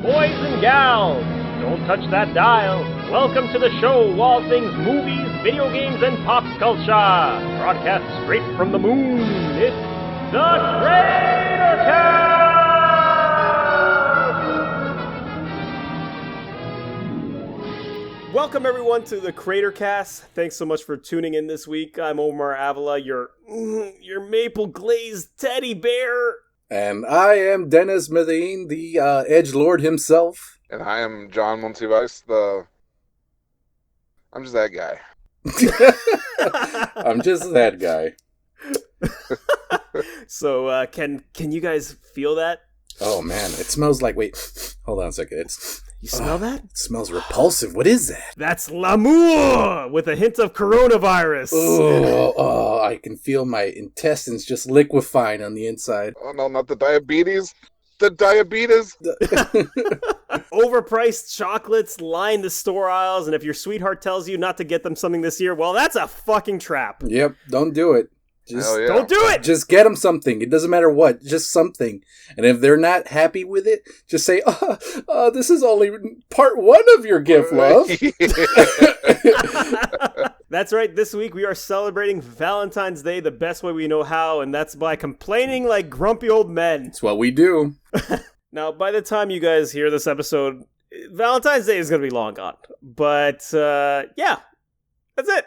Boys and gals, don't touch that dial. Welcome to the show, all things movies, video games, and pop culture. Broadcast straight from the moon, it's the CraterCast! Welcome everyone to the CraterCast. Thanks so much for tuning in this week. I'm Omar Avila, your maple glazed teddy bear. And I am Dennis Medellin, the edgelord himself. And I am John Monsivais, I'm just that guy. I'm just that guy. So, can you guys feel that? Oh man, it smells like, wait, hold on a second. You smell that? It smells repulsive. What is that? That's l'amour with a hint of coronavirus. Oh, I can feel my intestines just liquefying on the inside. Oh no, not the diabetes. The diabetes. Overpriced chocolates line the store aisles, and if your sweetheart tells you not to get them something this year, well, that's a fucking trap. Yep, don't do it. Just don't do it. Just get them something. It doesn't matter what. Just something. And if they're not happy with it, just say, this is only part one of your gift, love. That's right. This week we are celebrating Valentine's Day the best way we know how, and that's by complaining like grumpy old men. It's what we do. Now, by the time you guys hear this episode, Valentine's Day is going to be long gone. But, yeah, that's it.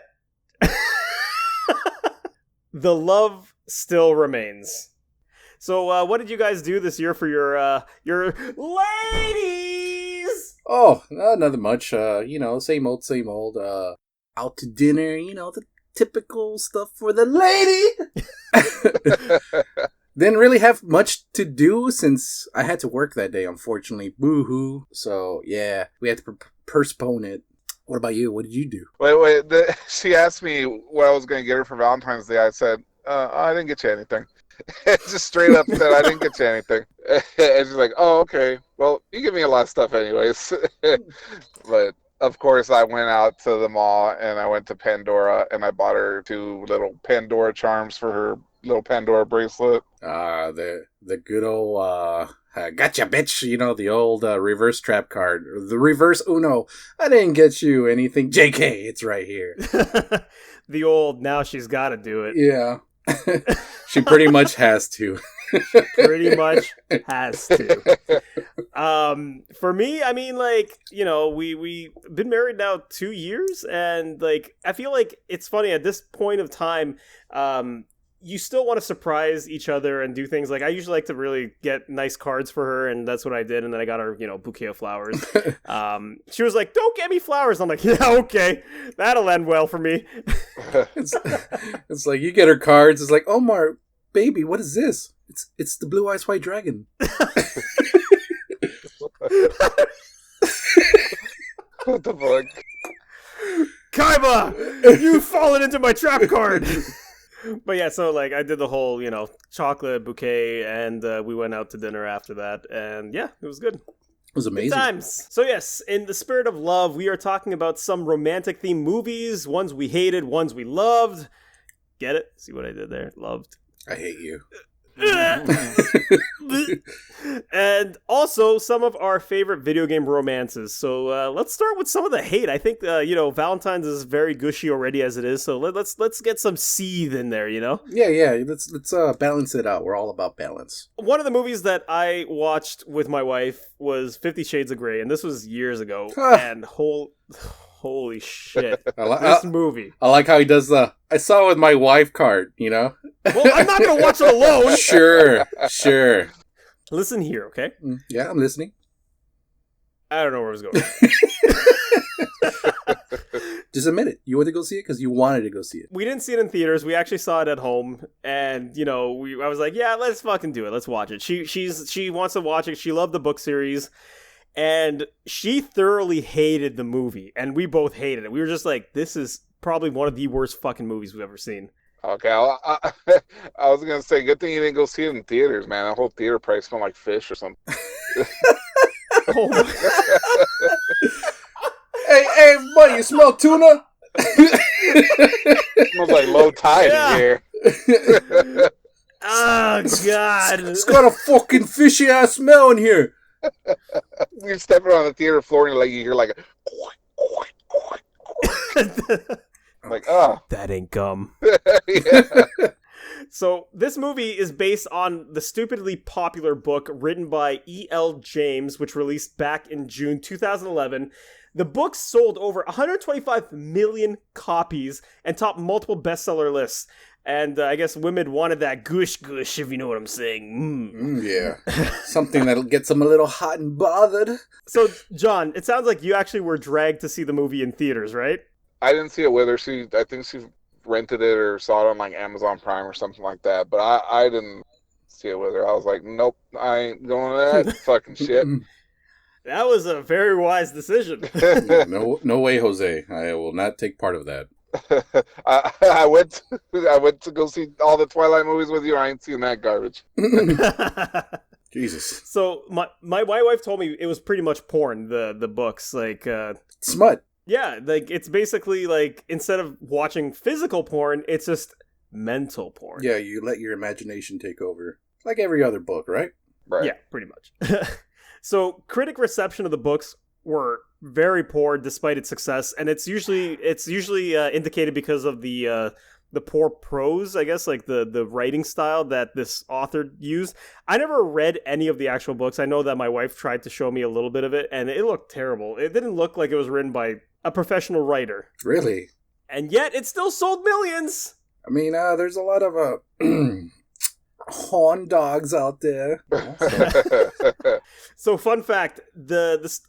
The love still remains. So, what did you guys do this year for your ladies? Oh, nothing much. Same old. Out to dinner, the typical stuff for the lady. Didn't really have much to do since I had to work that day, unfortunately. Boo-hoo. So, yeah, we had to postpone it. What about you? What did you do? Wait. She asked me what I was going to get her for Valentine's Day. I said, I didn't get you anything. Just straight up said, I didn't get you anything. And she's like, oh, okay. Well, you give me a lot of stuff anyways. But, of course, I went out to the mall and I went to Pandora and I bought her 2 little Pandora charms for her little Pandora bracelet. The good old... gotcha, bitch. The old reverse trap card. The reverse Uno. I didn't get you anything. JK, it's right here. The old, now she's got to do it. Yeah. She pretty much has to. Pretty much has to. For me, I mean, we've been married now 2 years, and, I feel like it's funny at this point of time, you still want to surprise each other and do things. I usually like to really get nice cards for her, and that's what I did. And then I got her, bouquet of flowers. She was like, "Don't get me flowers." I'm like, "Yeah, okay, that'll end well for me." It's like you get her cards. It's like, Omar, baby, what is this? It's the Blue Eyes White Dragon. What the fuck? Kaiba, you've fallen into my trap card. But yeah, so I did the whole, chocolate bouquet, and we went out to dinner after that, and yeah, it was good. It was amazing. Good times. So yes, in the spirit of love, we are talking about some romantic themed movies, ones we hated, ones we loved. Get it? See what I did there? Loved. I hate you. And also some of our favorite video game romances. So let's start with some of the hate. I think Valentine's is very gushy already as it is. So let's get some seethe in there. Yeah. Let's balance it out. We're all about balance. One of the movies that I watched with my wife was 50 Shades of Grey, and this was years ago. And holy shit, this movie. I like how he does I saw it with my wife card, Well, I'm not going to watch it alone. Sure. Listen here, okay? Yeah, I'm listening. I don't know where I was going. Just admit it. You went to go see it because you wanted to go see it. We didn't see it in theaters. We actually saw it at home. And, I was like, yeah, let's fucking do it. Let's watch it. She wants to watch it. She loved the book series. And she thoroughly hated the movie. And we both hated it. We were just like, this is probably one of the worst fucking movies we've ever seen. Okay, I was going to say, good thing you didn't go see it in theaters, man. That whole theater price smelled like fish or something. Oh my. Hey, buddy, you smell tuna? It smells like low tide in here. Oh, God. It's got a fucking fishy ass smell in here. you're stepping on the theater floor and like you hear like like, oh, that ain't gum. yeah. So this movie is based on the stupidly popular book written by E.L. James, which released back in June 2011. The book sold over 125 million copies and topped multiple bestseller lists. And I guess women wanted that gush, if you know what I'm saying. Yeah. Something that'll get them a little hot and bothered. So, John, it sounds like you actually were dragged to see the movie in theaters, right? I didn't see it with her. I think she rented it or saw it on like Amazon Prime or something like that. But I didn't see it with her. I was like, nope, I ain't going to that fucking shit. That was a very wise decision. No way, Jose. I will not take part of that. I went to go see all the Twilight movies with you. I ain't seen that garbage. Jesus. So my wife told me it was pretty much porn. The books like smut. Yeah, like it's basically like instead of watching physical porn, it's just mental porn. Yeah, you let your imagination take over, like every other book, right? Right. Yeah, pretty much. So critic reception of the books were very poor despite its success, and it's usually indicated because of the poor prose, I guess, like the writing style that this author used. I never read any of the actual books. I know that my wife tried to show me a little bit of it, and it looked terrible. It didn't look like it was written by a professional writer. Really? And yet it still sold millions. I mean, there's a lot of horn dogs out there. So fun fact,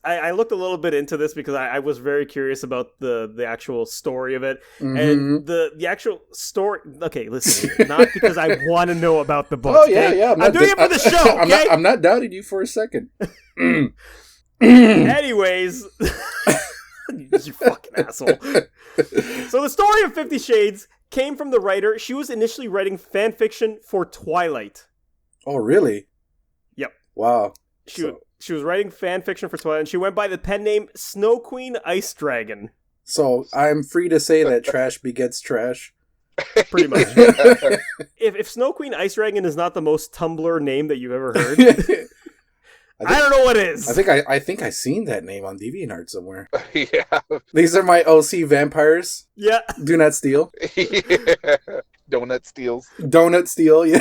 I looked a little bit into this because I was very curious about the actual story of it. Mm-hmm. And the actual story, okay, listen, not because I want to know about the book. Oh, yeah, okay? Yeah. I'm doing it for the show, okay? I'm not doubting you for a second. Anyways, you fucking asshole. So the story of 50 Shades came from the writer. She was initially writing fan fiction for Twilight. Oh, really? Yep. Wow. She was writing fan fiction for Twilight, and she went by the pen name Snow Queen Ice Dragon. So I'm free to say that trash begets trash. Pretty much. If Snow Queen Ice Dragon is not the most Tumblr name that you've ever heard, I don't know what is. I think I seen that name on DeviantArt somewhere. Yeah. These are my OC vampires. Yeah. Do not steal. Yeah. Donut steals. Donut steal, yeah.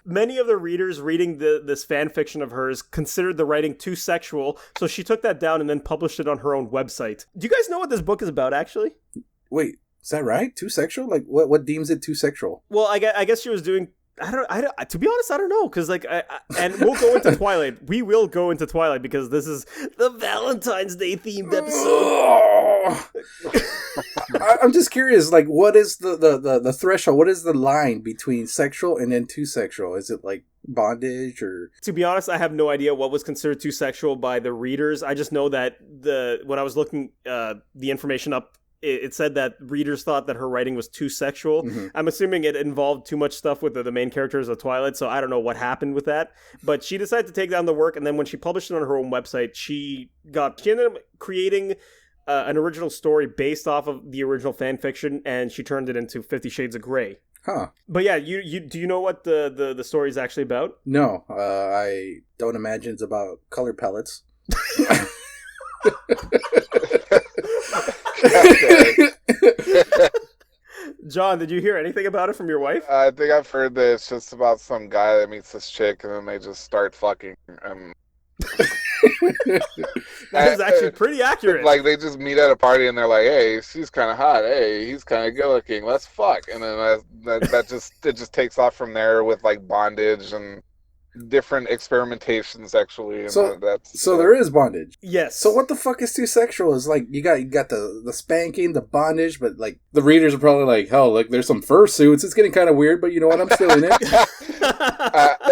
Many of the readers reading this fan fiction of hers considered the writing too sexual, so she took that down and then published it on her own website. Do you guys know what this book is about, actually? Wait, is that right? Too sexual? Like, what deems it too sexual? Well, I guess she was doing... I don't. To be honest, I don't know, because and we'll go into Twilight. We will go into Twilight because this is the Valentine's Day themed episode. I'm just curious. Like, what is the threshold? What is the line between sexual and then too sexual? Is it like bondage or? To be honest, I have no idea what was considered too sexual by the readers. I just know that when I was looking the information up, it said that readers thought that her writing was too sexual. Mm-hmm. I'm assuming it involved too much stuff with the main characters of Twilight, so I don't know what happened with that. But she decided to take down the work, and then when she published it on her own website, she ended up creating an original story based off of the original fan fiction, and she turned it into 50 Shades of Grey. Huh. But yeah, you do you know what the story is actually about? No, I don't imagine it's about color palettes. John, did you hear anything about it from your wife? I think I've heard that it's just about some guy that meets this chick and then they just start fucking. That is actually pretty accurate. Like they just meet at a party and they're like, "Hey, she's kind of hot. Hey, he's kind of good looking. Let's fuck." And then that just takes off from there with like bondage and different experimentations sexually. And so there is bondage. Yes. So what the fuck is too sexual? Is like you got the spanking, the bondage, but like the readers are probably like, hell, like there's some fursuits. It's getting kind of weird, but you know what? I'm still in it.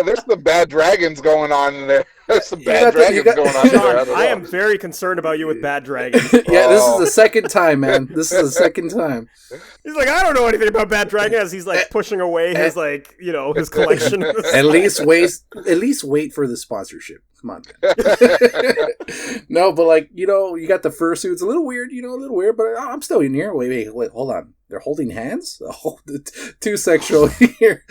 There's some bad dragons going on in there. There's some bad dragons going on in there. I am very concerned about you with bad dragons. Yeah, this is the second time, man. This is the second time. He's like, I don't know anything about bad dragons. He's like pushing away his his collection. At least wait for the sponsorship. Come on, man. No, but like, you got the fursuits. A little weird, but I'm still in here. Wait, hold on. They're holding hands? Oh, too sexual here.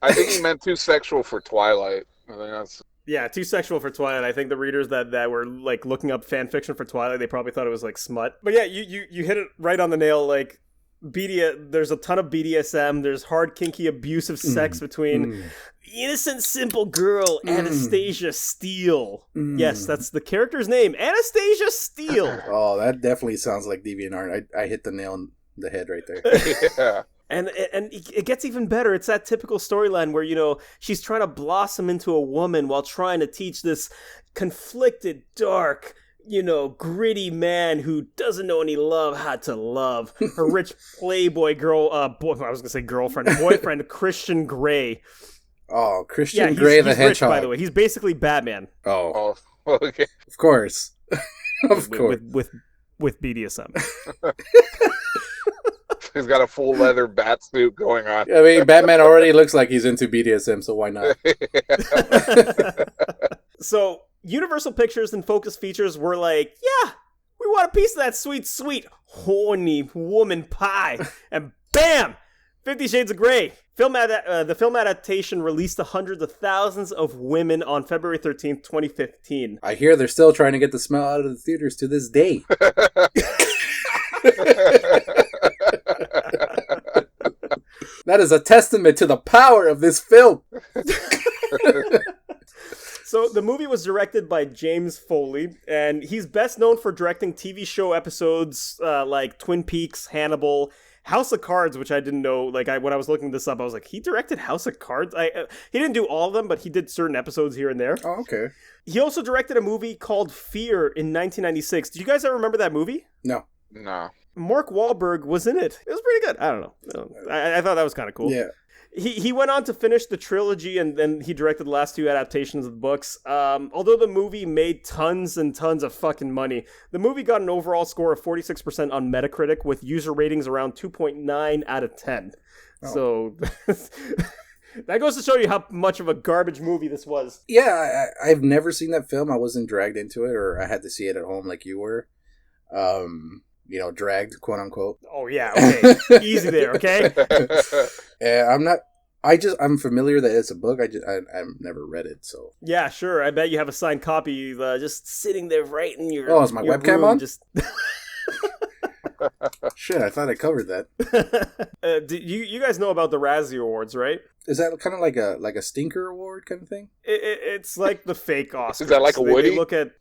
I think he meant too sexual for Twilight. I think that's... Yeah, too sexual for Twilight. I think the readers that were like looking up fan fiction for Twilight, they probably thought it was like smut. But yeah, you hit it right on the nail. Like there's a ton of BDSM. There's hard, kinky, abusive sex between innocent, simple girl Anastasia Steele. Yes, that's the character's name, Anastasia Steele. Oh, that definitely sounds like DeviantArt. I hit the nail on the head right there. Yeah. And it gets even better. It's that typical storyline where, you know, she's trying to blossom into a woman while trying to teach this conflicted, dark, you know, gritty man who doesn't know any love how to love. Her rich playboy boyfriend, Christian Grey. Oh, Christian Grey the he's Hedgehog. Rich, by the way. He's basically Batman. Oh, Okay. of course. Of course. With BDSM. He's got a full leather bat suit going on. I mean, Batman already looks like he's into BDSM, so why not? So, Universal Pictures and Focus Features were like, yeah, we want a piece of that sweet, sweet, horny woman pie. And bam! 50 Shades of Grey. The film adaptation released to hundreds of thousands of women on February 13th, 2015. I hear they're still trying to get the smell out of the theaters to this day. That is a testament to the power of this film. So the movie was directed by James Foley, and he's best known for directing TV show episodes like Twin Peaks, Hannibal, House of Cards, which I didn't know. Like when I was looking this up, I was like, he directed House of Cards? He didn't do all of them, but he did certain episodes here and there. Oh, okay. He also directed a movie called Fear in 1996. Do you guys ever remember that movie? No. Mark Wahlberg was in it. It was pretty good. I don't know. I thought that was kind of cool. Yeah. He went on to finish the trilogy, and then he directed the last two adaptations of the books. Although the movie made tons and tons of fucking money, the movie got an overall score of 46% on Metacritic, with user ratings around 2.9 out of 10. Oh. So that goes to show you how much of a garbage movie this was. Yeah, I've never seen that film. I wasn't dragged into it, or I had to see it at home like you were. Dragged, quote unquote. Oh yeah, okay. Easy there, okay? I'm familiar that it's a book. I've never read it, so. Yeah, sure. I bet you have a signed copy just sitting there right in your. Oh, is my webcam room, on? Just. Shit, I thought I covered that. You guys know about the Razzie Awards, right? Is that kind of like a stinker award kind of thing? It's like the fake Oscars. Is that like a Woody? They look at.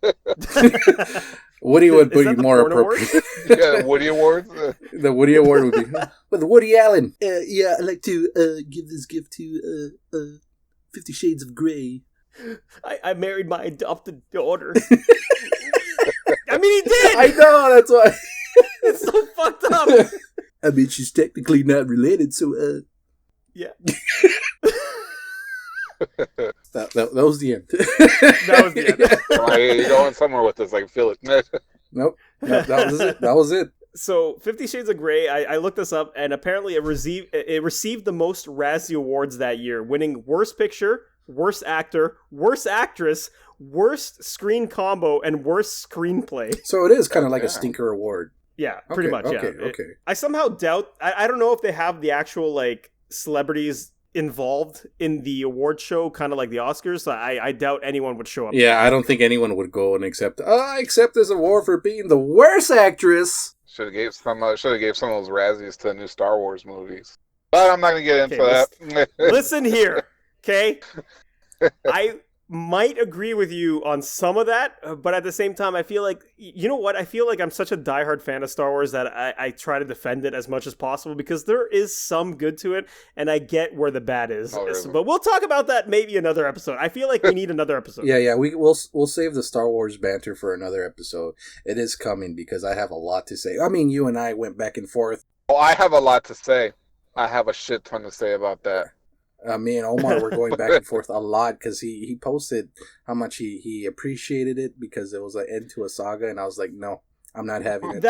Woody would be more appropriate. Yeah, Woody Awards. The Woody Award would be with Woody Allen. Yeah, I'd like to give this gift to 50 Shades of Grey. I married my adopted daughter. I mean, he did. I know, that's why. It's so fucked up. I mean, she's technically not related, so yeah. That was the end. That was the end. You're going somewhere with this, I feel it. Nope. That was it. That was it. So, 50 Shades of Grey, I looked this up, and apparently it received the most Razzie Awards that year, winning Worst Picture, Worst Actor, Worst Actress, Worst Screen Combo, and Worst Screenplay. So it is kind of like a stinker award. Yeah, pretty much, yeah. Okay. I somehow doubt, I don't know if they have the actual, like, celebrities involved in the award show, kind of like the Oscars. So I doubt anyone would show up. Yeah, I don't think anyone would go and accept this award for being the worst actress. Should have gave some of those Razzies to the new Star Wars movies. But I'm not going to get into that. Listen here, okay? I might agree with you on some of that, but at the same time, I feel like, you know what? I feel like I'm such a diehard fan of Star Wars that I try to defend it as much as possible, because there is some good to it, and I get where the bad is. But we'll talk about that maybe another episode. I feel like we need another episode. Yeah, we'll save the Star Wars banter for another episode. It is coming, because I have a lot to say. I mean, you and I went back and forth. Oh, I have a lot to say. I have a shit ton to say about that. Me and Omar were going back and forth a lot, because he posted how much he appreciated it because it was an end to a saga, and I was like, no, I'm not having it.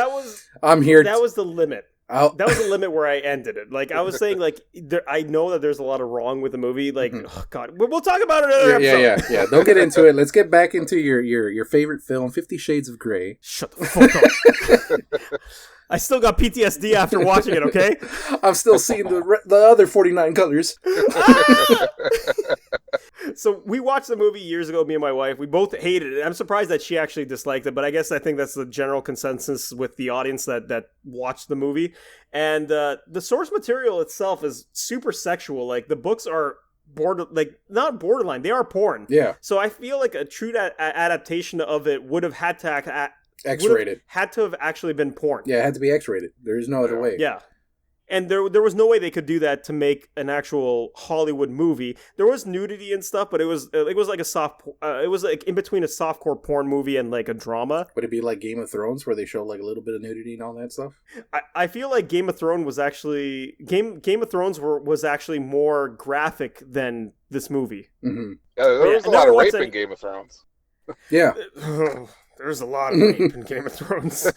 I'm here. That was the limit. That was the limit where I ended it. Like, I was saying, like, I know that there's a lot of wrong with the movie. Like, oh God, we'll talk about it another episode. Yeah. Don't get into it. Let's get back into your favorite film, 50 Shades of Grey. Shut the fuck up. I still got PTSD after watching it, okay? I'm still seeing the other 49 colors. So we watched the movie years ago, me and my wife. We both hated it. I'm surprised that she actually disliked it, but I guess I think that's the general consensus with the audience that watched the movie. And the source material itself is super sexual. Like the books are not borderline, they are porn. Yeah. So I feel like a true adaptation of it would have had to X-rated. Had to have actually been porn. Yeah, it had to be X-rated. There is no other way. Yeah. And there was no way they could do that to make an actual Hollywood movie. There was nudity and stuff, but it was like a soft. It was like in between a softcore porn movie and like a drama. Would it be like Game of Thrones, where they show like a little bit of nudity and all that stuff? I feel like Game of Thrones was actually was actually more graphic than this movie. Mm-hmm. Yeah, there was a lot of rape in Game of Thrones. Yeah. There's a lot of rape in Game of Thrones.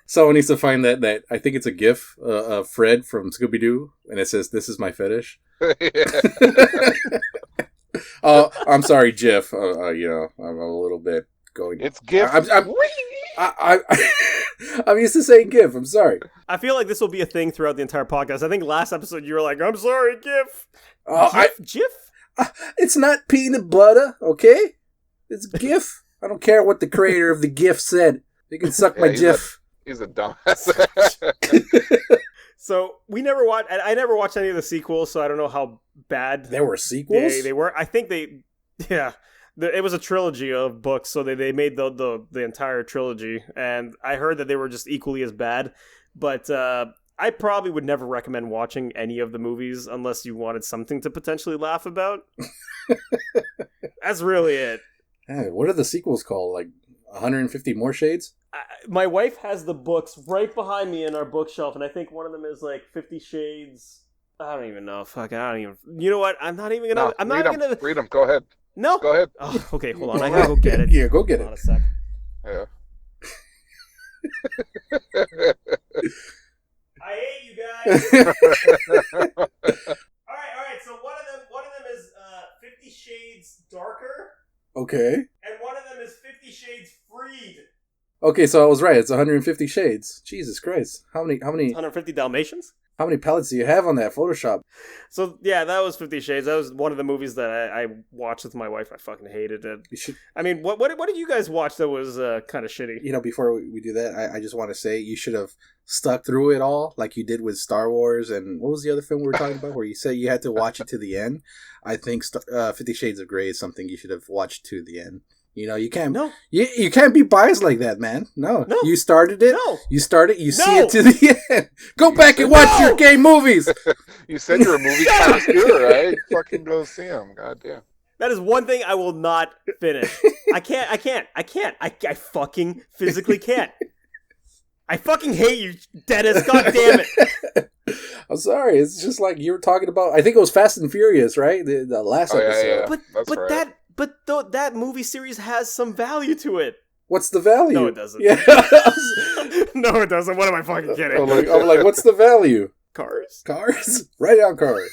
Someone needs to find that. I think it's a GIF of Fred from Scooby-Doo, and it says, "This is my fetish." Oh, I'm sorry, GIF. I'm a little bit going. It's GIF. I'm used to saying GIF. I'm sorry. I feel like this will be a thing throughout the entire podcast. I think last episode you were like, "I'm sorry, GIF." GIF? It's not peanut butter, okay? It's GIF. I don't care what the creator of the GIF said. You can suck my GIF. He's a dumbass. So we never watched. I never watched any of the sequels, so I don't know how bad there were sequels. They were. I think it was a trilogy of books, so they made the entire trilogy, and I heard that they were just equally as bad. But I probably would never recommend watching any of the movies unless you wanted something to potentially laugh about. That's really it. Hey, what are the sequels called? Like 150 More Shades? My wife has the books right behind me in our bookshelf, and I think one of them is like 50 Shades. I don't even know. Fuck, I don't even. You know what? I'm not even gonna. Read them. Go ahead. No. Go ahead. Oh, okay, hold on. I gotta go get it. Yeah, go get it. Hold on a sec. Yeah. I hate you guys. All right. So one of them is 50 Shades Darker. Okay. And one of them is 50 Shades Freed. Okay, so I was right. It's 150 shades. Jesus Christ. How many 150 Dalmatians? How many pellets do you have on that Photoshop? So, yeah, that was 50 Shades. That was one of the movies that I watched with my wife. I fucking hated it. I mean, what did you guys watch that was kind of shitty? You know, before we do that, I just want to say you should have stuck through it all like you did with Star Wars. And what was the other film we were talking about where you said you had to watch it to the end? I think 50 Shades of Grey is something you should have watched to the end. You know, you can't. No, you can't be biased like that, man. No, you started it. No, you started. You see it to the end. Go back and watch your gay movies. You said you're a movie connoisseur, right? Fucking go see them. Goddamn. That is one thing I will not finish. I can't. I fucking physically can't. I fucking hate you, Dennis. God damn it. I'm sorry. It's just like you were talking about. I think it was Fast and Furious, right? The last episode. Yeah. But right. That movie series has some value to it. What's the value? No, it doesn't. Yeah. No, it doesn't. What am I fucking kidding? I'm like, what's the value? Cars. Write down cars.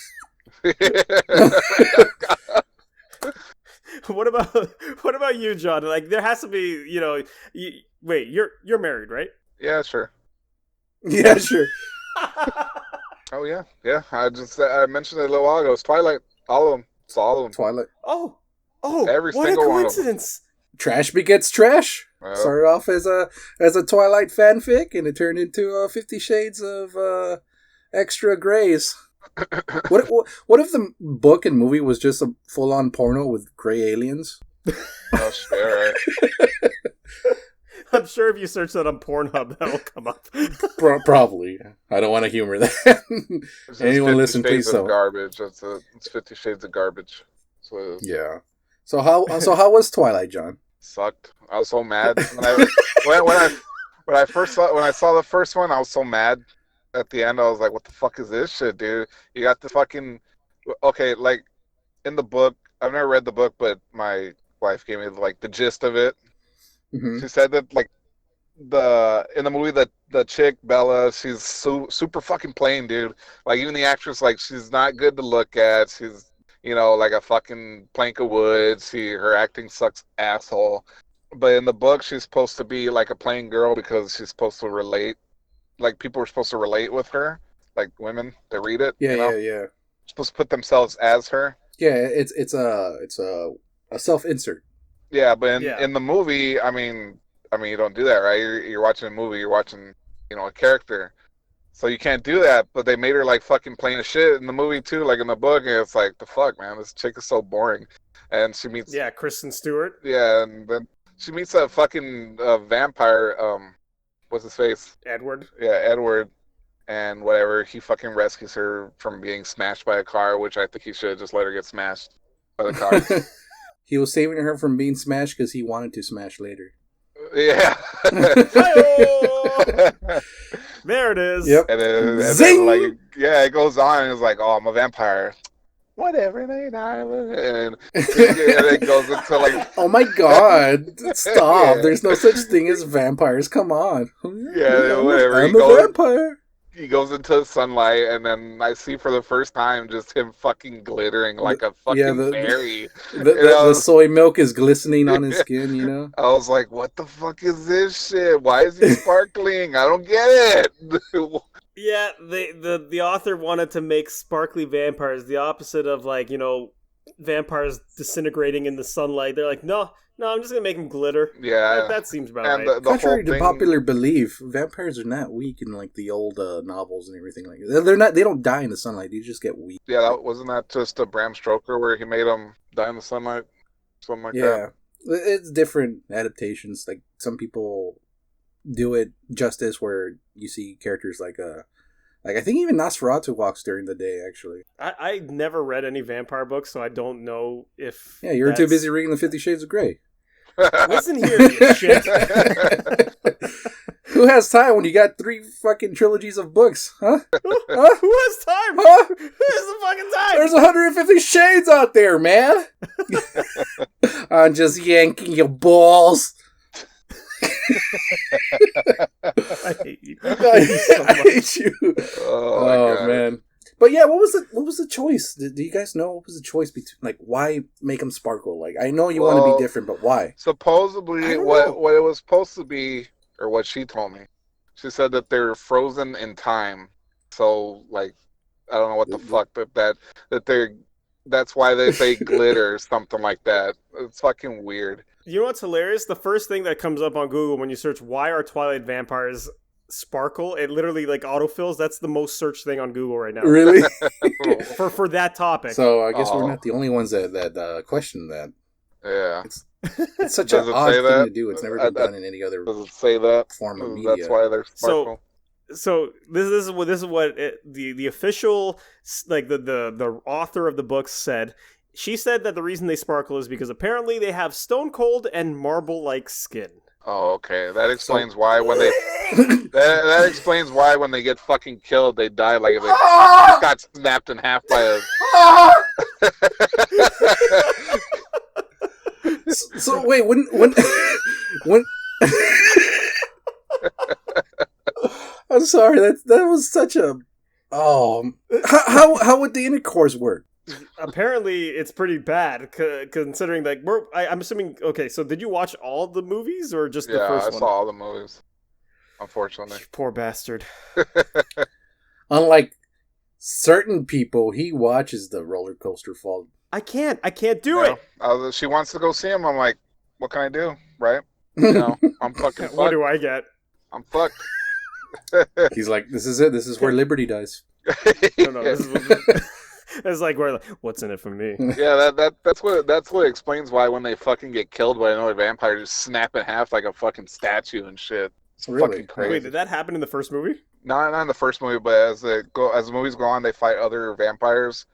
What about you, John? Like, there has to be, wait, you're married, right? Yeah, sure. Yeah, sure. Oh yeah. I mentioned it a little while ago. It's Twilight. All of them. It's all of them. Twilight. Oh, every what single a coincidence! Trash begets trash. Started off as a Twilight fanfic, and it turned into 50 Shades of extra grays. What if the book and movie was just a full-on porno with gray aliens? Oh, sure, right? I'm sure if you search that on Pornhub, that'll come up. Probably. I don't want to humor that. Anyone listen, please don't. Garbage. It's 50 Shades of garbage. Yeah. So how was Twilight, John? Sucked. I was so mad when I saw the first one. I was so mad. At the end, I was like, "What the fuck is this shit, dude? You got the fucking okay." Like in the book, I've never read the book, but my wife gave me like the gist of it. Mm-hmm. She said that like in the movie that the chick Bella, she's super fucking plain, dude. Like even the actress, like she's not good to look at. She's like a fucking plank of wood. Her acting sucks asshole. But in the book, she's supposed to be like a plain girl because she's supposed to relate. Like people are supposed to relate with her, like women that read it. Yeah. Supposed to put themselves as her. Yeah, it's a self insert. Yeah, but in the movie, I mean, you don't do that, right? You're watching a movie, you're watching, a character, so you can't do that. But they made her like fucking plain as shit in the movie too, like in the book, and it's like the fuck, man, this chick is so boring. And she meets Kristen Stewart. Yeah, and then she meets a fucking vampire. What's his face? Edward. Yeah, Edward. And whatever, he fucking rescues her from being smashed by a car, which I think he should have just let her get smashed by the car. He was saving her from being smashed because he wanted to smash later. Yeah. There it is. Yep. And then like, it goes on, and it's like, oh, I'm a vampire. Whatever, and it goes into like, oh my god, stop! There's no such thing as vampires. Come on. Yeah, whatever. I'm a vampire. He goes into the sunlight, and then I see for the first time just him fucking glittering like a fucking fairy. The soy milk is glistening on his skin, you know? I was like, what the fuck is this shit? Why is he sparkling? I don't get it. Yeah, the author wanted to make sparkly vampires the opposite of, like, vampires disintegrating in the sunlight. They're like, no, I'm just gonna make them glitter. Yeah, that seems about right. The contrary to popular belief, vampires are not weak in like the old novels and everything like that. They're not. They don't die in the sunlight. They just get weak. Yeah, wasn't that just a Bram Stoker where he made them die in the sunlight, something like that. Yeah, it's different adaptations. Like some people do it justice, where you see characters like I think even Nosferatu walks during the day, actually. I never read any vampire books, so I don't know if... Yeah, you're too busy reading the 50 Shades of Grey. Listen here, you shit. Who has time when you got 3 fucking trilogies of books, huh? Who has time? Huh? Who has the fucking time? There's 150 shades out there, man! I'm just yanking your balls. I hate you. I hate you. Oh man. But yeah, what was the choice? Do you guys know what was the choice between, like, why make them sparkle? Like, I know you want to be different, but why? Supposedly, what it was supposed to be, or what she told me, she said that they're frozen in time. So, like, I don't know what the fuck that's why they glitter or something like that. It's fucking weird. You know what's hilarious? The first thing that comes up on Google when you search why are Twilight vampires sparkle, it literally like autofills. That's the most searched thing on Google right now. Really? for that topic. So I guess we're not the only ones that question that. Yeah. It's such an odd thing to do. It's never been done in any other does it say that form of media. That's why they're sparkle. So this is what the official, like the author of the book said. She said that the reason they sparkle is because apparently they have stone cold and marble-like skin. Oh, okay. That explains why when they that explains why when they get fucking killed, they die like they got snapped in half by a. So wait, when I'm sorry, that was such a how would the intercourse work? Apparently, it's pretty bad considering like I'm assuming. Okay, so did you watch all the movies or just the first one? Yeah, I saw all the movies. Unfortunately, you poor bastard. Unlike certain people, he watches the roller coaster fall. I can't do it. She wants to go see him. I'm like, what can I do? Right? I'm fucking fucked. What do I get? I'm fucked. He's like, this is it. This is where Liberty dies. No, this is it's like, what's in it for me? Yeah, that's what explains why when they fucking get killed by another vampire, just snap in half like a fucking statue and shit. It's fucking crazy. Wait, did that happen in the first movie? Not in the first movie, but as the movies go on, they fight other vampires.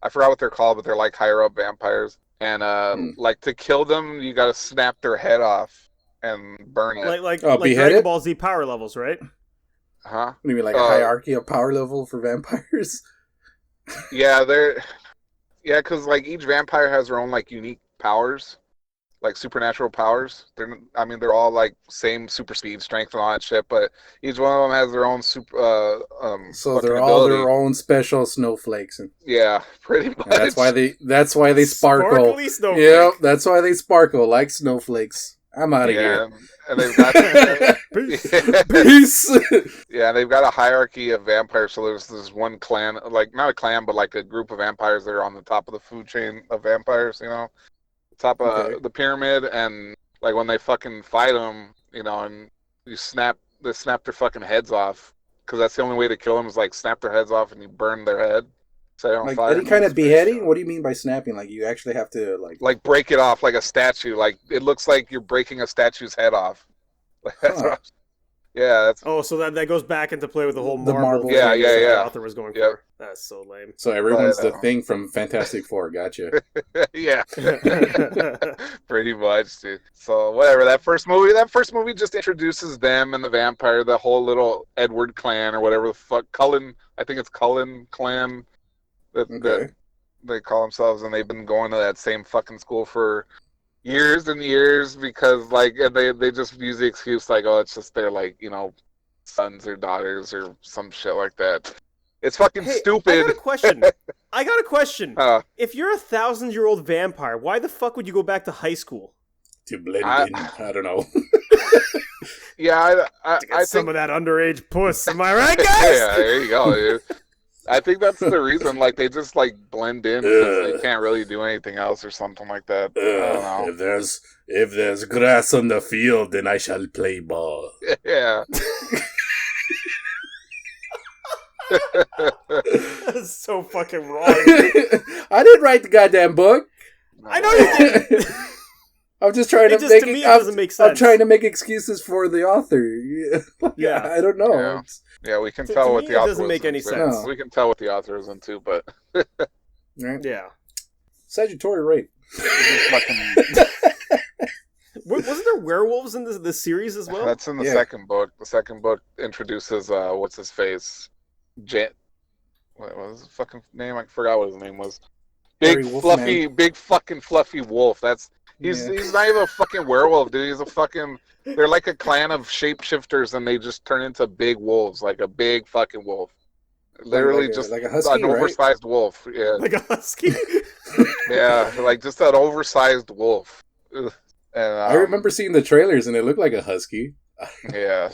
I forgot what they're called, but they're like higher up vampires. And like to kill them, you got to snap their head off and burn it. Like Dragon Ball Z power levels, right? Huh? You mean like a hierarchy of power level for vampires? Yeah, because like each vampire has their own like unique powers, like supernatural powers. They're all like same super speed, strength, and all that shit. But each one of them has their own super. So they're all their own special snowflakes, and yeah, pretty much. And that's why they sparkle. Sparkly snowflake. Yeah, that's why they sparkle like snowflakes. I'm out of Yeah, here. and they've got Peace. Peace. yeah, they've got a hierarchy of vampires. So there's this one clan, like not a clan, but like a group of vampires that are on the top of the food chain of vampires. You know, top of Okay. the pyramid, and like when they fucking fight them, you know, and they snap their fucking heads off, because that's the only way to kill them is like snap their heads off and you burn their head, set it on Like fire. any kind of beheading? What do you mean by snapping? Like you actually have to Like break it off like a statue. Like it looks like you're breaking a statue's head off. That's Huh. that's Oh, so that goes back into play with the whole The marble marble thing Yeah, that yeah, the yeah. author was going Yep. for. That's so lame. So everyone's But, the Thing from Fantastic Four. Gotcha. yeah, pretty much, dude. So whatever. That first movie just introduces them and the vampire, the whole little Edward clan or whatever the fuck, Cullen. I think it's Cullen clan that Okay. they call themselves, and they've been going to that same fucking school for years and years because like and they just use the excuse like, oh, it's just their like, you know, sons or daughters or some shit like that. It's fucking Hey, stupid. I got a question. If you're 1,000-year-old vampire, why the fuck would you go back to high school? To blend in. I don't know. Yeah, To get I some think of that underage puss. Am I right, guys? yeah, there you go, dude. I think that's the reason. Like they just like blend in because they can't really do anything else or something like that. I don't know. If there's grass on the field, then I shall play ball. Yeah. That's so fucking wrong. I didn't write the goddamn book. I know you didn't. I'm just trying It to just make to me it doesn't make sense. I'm trying to make excuses for the author. Yeah. I don't know. Yeah. Yeah, we can To tell me, what the it author doesn't was make any into. sense. We can tell what the author is into, but Right? Yeah. Sagittarius rape. fucking, Wasn't there werewolves in the series as well? that's in the Yeah. second book. The second book introduces what's his face, what was his fucking name? I forgot what his name was. Hairy Big Wolfman. fluffy, big fucking fluffy wolf. He's not even a fucking werewolf, dude. He's a fucking. They're like a clan of shapeshifters, and they just turn into big wolves, like a big fucking wolf. Literally, just like a husky, an right? oversized wolf. Yeah, Like a husky? yeah, like just an oversized wolf. Ugh. And I remember seeing the trailers, and it looked like a husky. Yeah,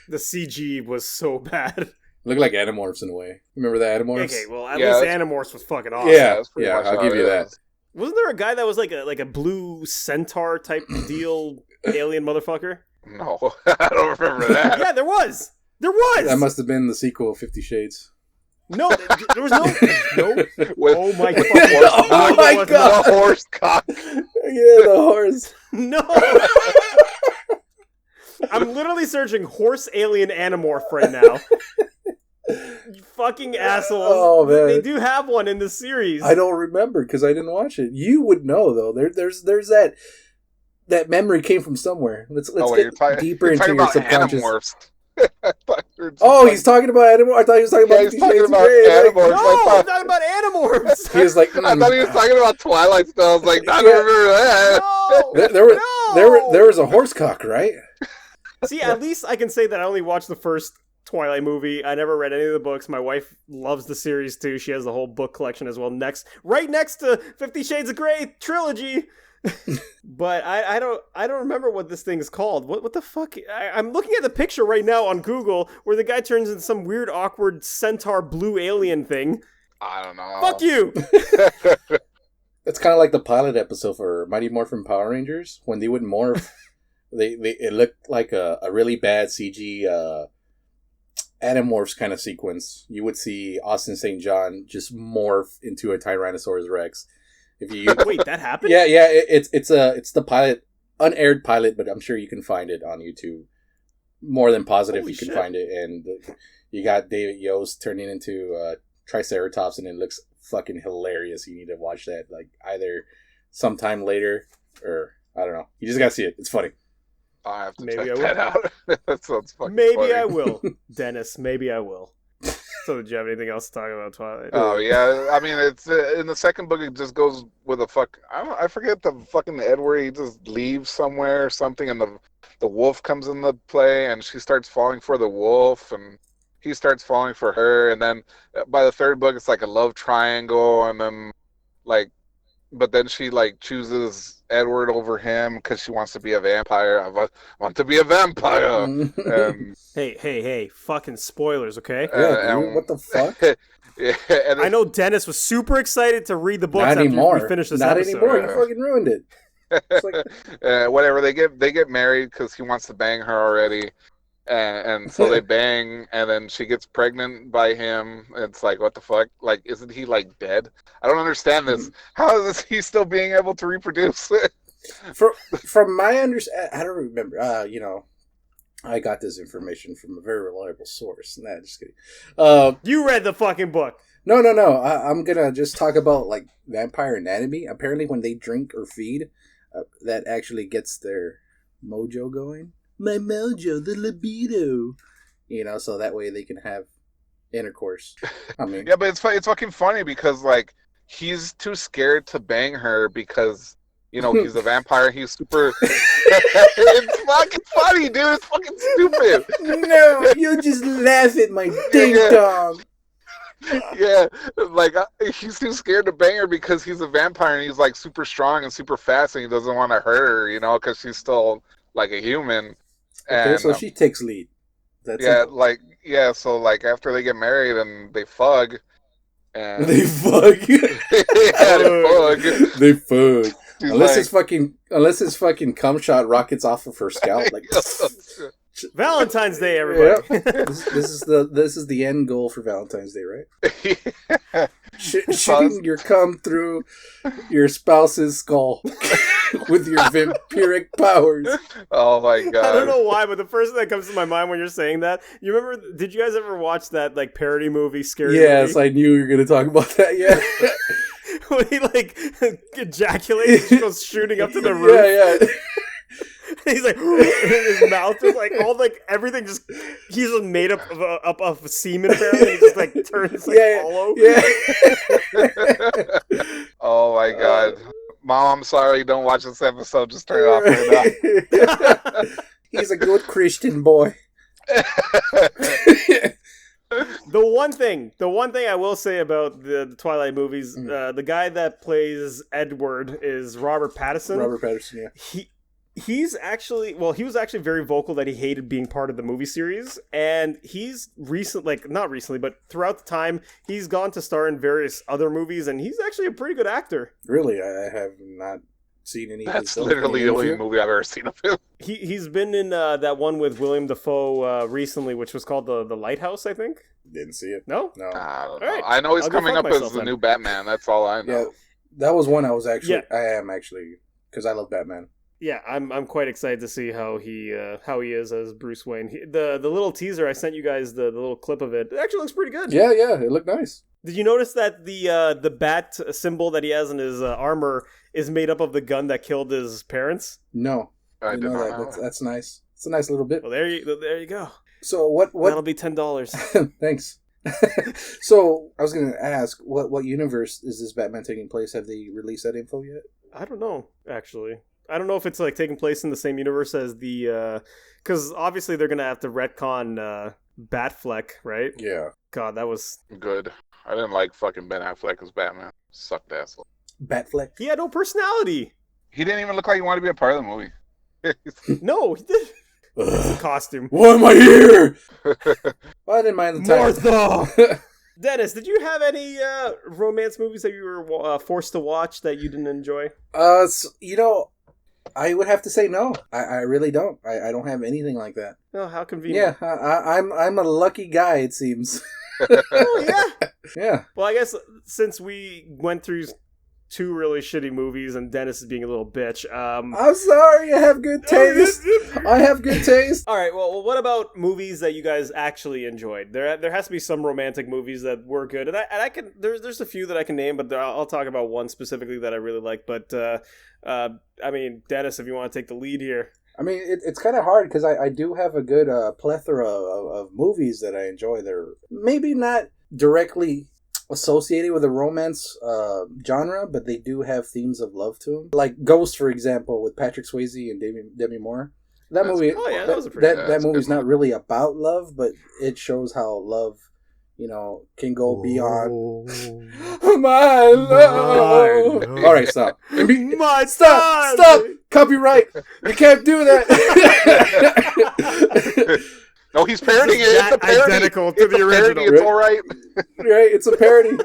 The CG was so bad. Looked like Animorphs in a way. Remember the Animorphs? Okay, well, at Yeah, least that's- Animorphs was fucking awesome. Yeah, that's pretty yeah, much I'll how give it you that. is. Wasn't there a guy that was like a blue centaur type deal alien motherfucker? No, I don't remember that. Yeah, there was. There was. That must have been the sequel of 50 Shades. No, there was no. With Oh my with fucking the horse, Oh my with God. the horse cock. Yeah, the horse. No. I'm literally searching horse alien Animorph right now. You fucking assholes. Oh, man. They do have one in the series. I don't remember because I didn't watch it. You would know though. There's that memory came from somewhere. Let's Oh, get deeper you're into talking your about subconscious. Animorphs. I thought you were just Oh, like- he's talking about Animorphs. I thought he was talking Yeah, about he's 50 talking Shades of about Grey. Like, Animorphs. No, I I'm thought- talking about Animorphs. he was like, I thought he was talking about Twilight still. I was like, I Yeah. don't remember that. No, there was a horse cock, right? See, at least I can say that I only watched the first Twilight movie. I never read any of the books. My wife loves the series too. She has the whole book collection as well. Right next to 50 Shades of Grey trilogy. But I don't remember what this thing is called. What the fuck? I'm looking at the picture right now on Google where the guy turns into some weird, awkward centaur blue alien thing. I don't know. Fuck you. It's kind of like the pilot episode for Mighty Morphin Power Rangers when they would morph. it looked like a really bad CG Animorphs kind of sequence. You would see Austin St. John just morph into a Tyrannosaurus Rex. If you Wait, that happened? yeah, it's the pilot, unaired pilot, but I'm sure you can find it on YouTube. More than positive, Holy you can shit. find it, and you got David Yost turning into Triceratops, and it looks fucking hilarious. You need to watch that, like either sometime later or I don't know. You just gotta see it. It's funny. I have to Maybe check I that out. That sounds fucking Maybe funny. I will, Dennis. Maybe I will. So, did you have anything else to talk about Twilight? Oh yeah, I mean it's in the second book. It just goes with a fuck. I forget the fucking Ed where he just leaves somewhere or something, and the wolf comes into play, and she starts falling for the wolf, and he starts falling for her, and then by the third book it's like a love triangle, and then like but then she like chooses Edward over him because she wants to be a vampire. Want to be a vampire, and Hey! Fucking spoilers, okay? Yeah, dude, what the fuck? yeah, I know Dennis was super excited to read the books Not after anymore. we finished this Not episode. anymore. You fucking ruined it. It's like, whatever, they get married because he wants to bang her already, and so they bang, and then she gets pregnant by him. It's like, what the fuck? Like, isn't he like dead? I don't understand this. How is he still being able to reproduce? From my understanding, I don't remember. I got this information from a very reliable source. Nah, just kidding. You read the fucking book. No. I'm gonna just talk about like vampire anatomy. Apparently, when they drink or feed, that actually gets their mojo going. My mojo, the libido. So that way they can have intercourse. I mean, yeah, but it's fucking funny because like he's too scared to bang her because he's a vampire. He's super. It's fucking funny, dude. It's fucking stupid. No, you just laugh at my ding dong. Yeah, like he's too scared to bang her because he's a vampire and he's like super strong and super fast and he doesn't want to hurt her, because she's still like a human. Okay, and, so she takes lead. That's it. So like after they get married and they fug. And they fuck. Yeah, they fuck. She's Unless his fucking cum shot rockets off of her scalp, like Valentine's Day, everybody. Yeah. This is the end goal for Valentine's Day, right? Yeah. Shooting your cum through your spouse's skull with your vampiric powers. Oh my god! I don't know why, but the first thing that comes to my mind when you're saying that, you remember? Did you guys ever watch that like parody movie, Scary Yes, Movie? I knew you were going to talk about that. Yeah. When he like ejaculates, he goes shooting up to the roof. Yeah. He's like, his mouth is like all like everything just. He's just made up of semen apparently. He just like turns like hollow. Yeah. Oh my god, Mom! I'm sorry. Don't watch this episode. Just turn it off right now. He's a good Christian boy. The one thing I will say about the Twilight movies, the guy that plays Edward is Robert Pattinson. Robert Pattinson, yeah. He was actually very vocal that he hated being part of the movie series, and he's not recently, but throughout the time, he's gone to star in various other movies, and he's actually a pretty good actor. Really? I have not seen any. That's literally the only movie I've ever seen of him. He's been in that one with William Dafoe recently, which was called the Lighthouse, I think. Didn't see it. No? No. I don't know. Right. I know he's I'll go coming fuck up as myself the then. new Batman. That's all I know. Yeah, that was one I was actually. Yeah. I am actually, because I love Batman. Yeah, I'm quite excited to see how he is as Bruce Wayne. The little teaser I sent you guys, the little clip of it actually looks pretty good. Yeah, it looked nice. Did you notice that the bat symbol that he has in his armor is made up of the gun that killed his parents? No, I didn't know that. That's nice. It's a nice little bit. Well, there you go. So what? That'll be $10. Thanks. So I was going to ask, what universe is this Batman taking place? Have they released that info yet? I don't know, actually. I don't know if it's like taking place in the same universe as the, because obviously they're gonna have to retcon Batfleck, right? Yeah. God, that was good. I didn't like fucking Ben Affleck as Batman. Sucked asshole. Batfleck. He had no personality. He didn't even look like he wanted to be a part of the movie. No, he did. It's a costume. Why am I here? Well, I didn't mind the time. Martha. Dennis, did you have any romance movies that you were forced to watch that you didn't enjoy? I would have to say no. I really don't. I don't have anything like that. Oh, how convenient. Yeah, I'm a lucky guy, it seems. Oh, yeah. Yeah. Well, I guess since we went through two really shitty movies and Dennis is being a little bitch. I'm sorry, I have good taste. I have good taste. All right, well, what about movies that you guys actually enjoyed? There has to be some romantic movies that were good, and I can there's a few that I can name, but I'll talk about one specifically that I really like. But I mean, Dennis, if you want to take the lead here. I mean, it's kind of hard because I do have a good plethora of movies that I enjoy. They're maybe not directly associated with the romance genre, but they do have themes of love to them. Like Ghost, for example, with Patrick Swayze and Demi Moore. That movie's not really about love, but it shows how love, can go beyond Oh, my love. love. All right, stop. My Stop! Copyright! You can't do that. No, he's parodying it. It's a parody. Identical to It's the a parody. original. It's all right. Right? It's a parody.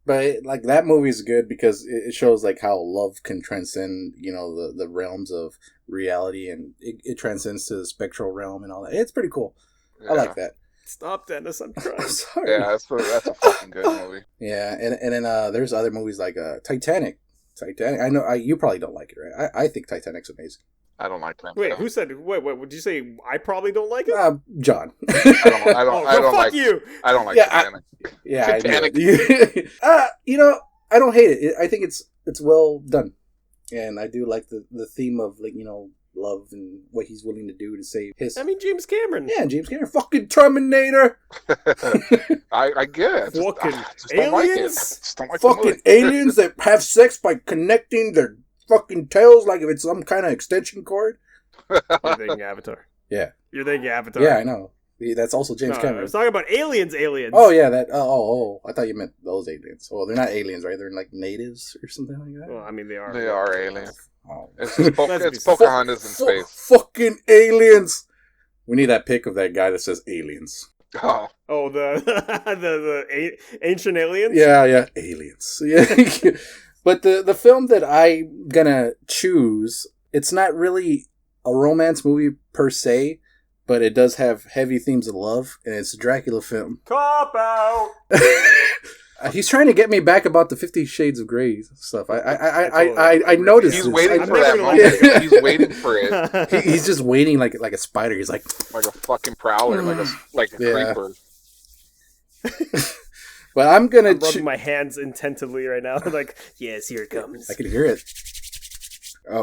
But like that movie is good because it shows like how love can transcend, the realms of reality, and it transcends to the spectral realm and all that. It's pretty cool. Yeah. I like that. Stop, Dennis. I'm crying. I'm sorry. Yeah, that's a fucking good movie. Yeah, and then there's other movies like Titanic. I know you probably don't like it, right? I think Titanic's amazing. I don't like that. Wait, who said? Wait, would you say I probably don't like it? John. I don't like you. I don't like Yeah, Titanic. Yeah, Titanic. I don't hate it. I think it's well done, and I do like the theme of love and what he's willing to do to save his. I mean, James Cameron. Yeah, James Cameron, fucking Terminator. I get it. Fucking Just don't like it. aliens? Just don't like the Fucking movie. aliens that have sex by connecting their fucking tails like if it's some kind of extension cord. You're thinking Avatar. Yeah. You're thinking Avatar. Yeah, I know. That's also James I Cameron. was talking about aliens. Oh yeah, that. Oh, I thought you meant those aliens. Well, they're not aliens, right? They're like natives or something like that. Well, I mean, they are. They are aliens. Oh. It's just Let's it's be- Pocahontas in space. Fucking aliens. We need that pic of that guy that says aliens. Oh, Oh, the ancient aliens. Yeah, aliens. Yeah, but the film that I'm gonna choose, it's not really a romance movie per se, but it does have heavy themes of love, and it's a Dracula film. Cop out. He's trying to get me back about the 50 Shades of Grey stuff. I noticed. he's this. waiting I'm for never that gonna moment. like it. He's waiting for it, He's just waiting like a spider. He's like like a fucking prowler, like a Yeah. creeper. But I'm gonna. I'm rubbing my hands intensively right now. Like, yes, here it comes. I can hear it.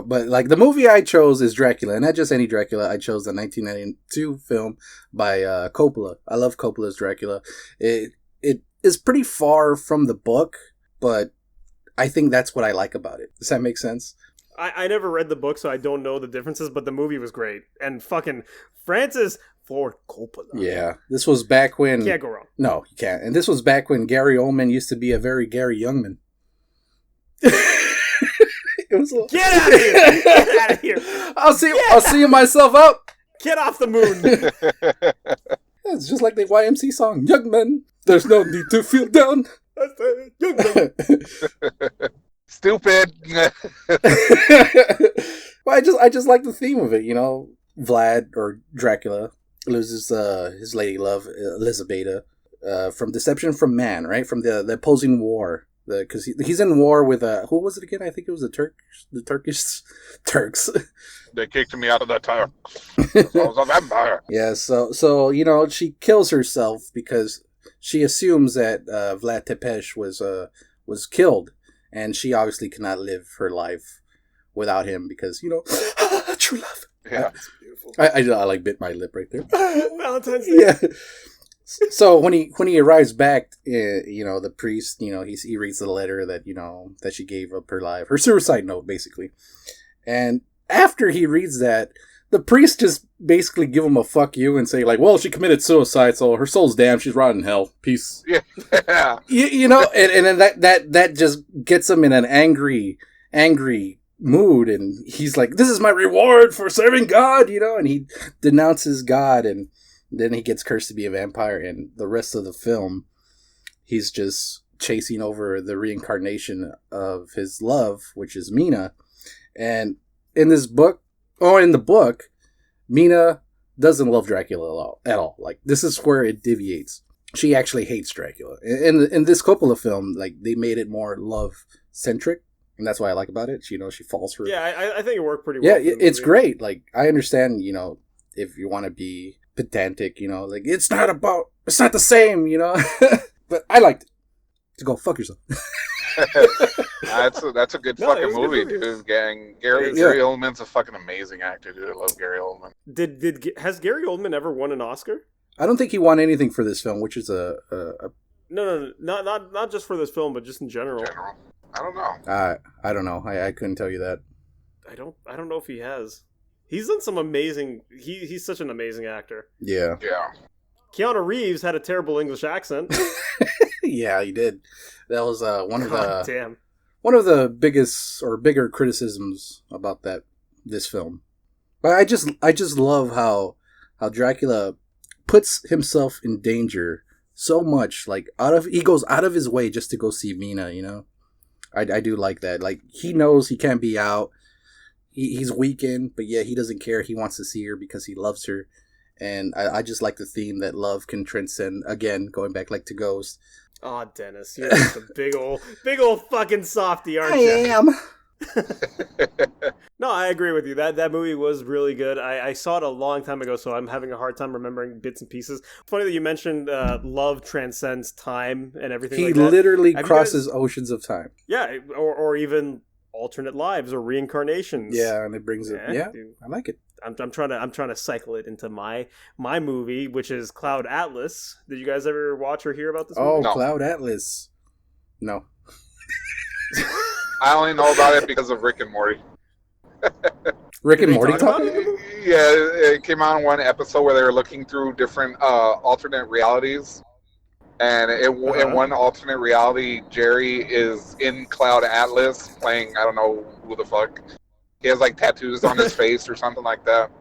But like the movie I chose is Dracula, and not just any Dracula. I chose the 1992 film by Coppola. I love Coppola's Dracula. It is pretty far from the book, but I think that's what I like about it. Does that make sense? I never read the book, so I don't know the differences, but the movie was great. And fucking Francis Ford Coppola. Yeah, this was back when. Can't go wrong. No, you can't. And this was back when Gary Oldman used to be a very Gary Youngman. It was a... Get out of here! Get out of here! I'll see myself out. Get off the moon! It's just like the YMC song, Young Men. There's no need to feel down. That's the young man. Stupid. Well, I just like the theme of it. Vlad or Dracula loses his lady love Elizabeth from deception from man, right? From the opposing war. Because he's in war with who was it again? I think it was the Turkish Turks. They kicked me out of that tower. I was a vampire. Yeah, so she kills herself because she assumes that Vlad Tepes was killed, and she obviously cannot live her life without him because true love. Yeah. Beautiful. I like bit my lip right there. Valentine's Day. Yeah. So when he arrives back, the priest, he reads the letter that that she gave up her life, her suicide note, basically. And after he reads that, the priest just basically give him a fuck you and say like, well, she committed suicide, so her soul's damned. She's rotting in hell. Peace. Yeah. And then that just gets him in an angry mood, and he's like, this is my reward for serving God, and he denounces God, and then he gets cursed to be a vampire, and the rest of the film, he's just chasing over the reincarnation of his love, which is Mina. And in the book, Mina doesn't love Dracula at all. Like, this is where it deviates. She actually hates Dracula. In this Coppola film, like, they made it more love-centric, and that's what I like about it. She falls for it. Yeah, I think it worked pretty well. Yeah, it's great. Like, I understand, if you want to be pedantic, like, it's not the same, but I liked it. To go fuck yourself. That's a good fucking movie, dude. Gary Oldman's a fucking amazing actor, dude. I love Gary Oldman. Has Gary Oldman ever won an Oscar? I don't think he won anything for this film, which is No, not just for this film, but just in general. I don't know. I don't know. I couldn't tell you that. I don't know if he has. He's done some amazing. He's such an amazing actor. Yeah. Yeah. Keanu Reeves had a terrible English accent. Yeah, he did. That was Damn. one of the biggest or bigger criticisms about this film. But I just love how Dracula puts himself in danger so much, like he goes out of his way just to go see Mina, you know? I do like that. Like, he knows he can't be out. He's weakened, but yeah, he doesn't care. He wants to see her because he loves her. And I just like the theme that love can transcend, again, going back like to Ghost. Aw, Dennis, you're just a big old fucking softy, aren't you? I am. No, I agree with you. That movie was really good. I saw it a long time ago, so I'm having a hard time remembering bits and pieces. Funny that you mentioned love transcends time and everything He like that. literally crosses oceans of time. Yeah, or even alternate lives or reincarnations. Yeah, and it brings it. Yeah, I like it. I'm trying to cycle it into my movie, which is Cloud Atlas. Did you guys ever watch or hear about this movie? Oh, No. Cloud Atlas. No. I only know about it because of Rick and Morty. Rick and Did they Morty talk about talking? it? Yeah, it came out in one episode where they were looking through different alternate realities. And in one alternate reality, Jerry is in Cloud Atlas playing, I don't know who the fuck. He has like tattoos on his face or something like that.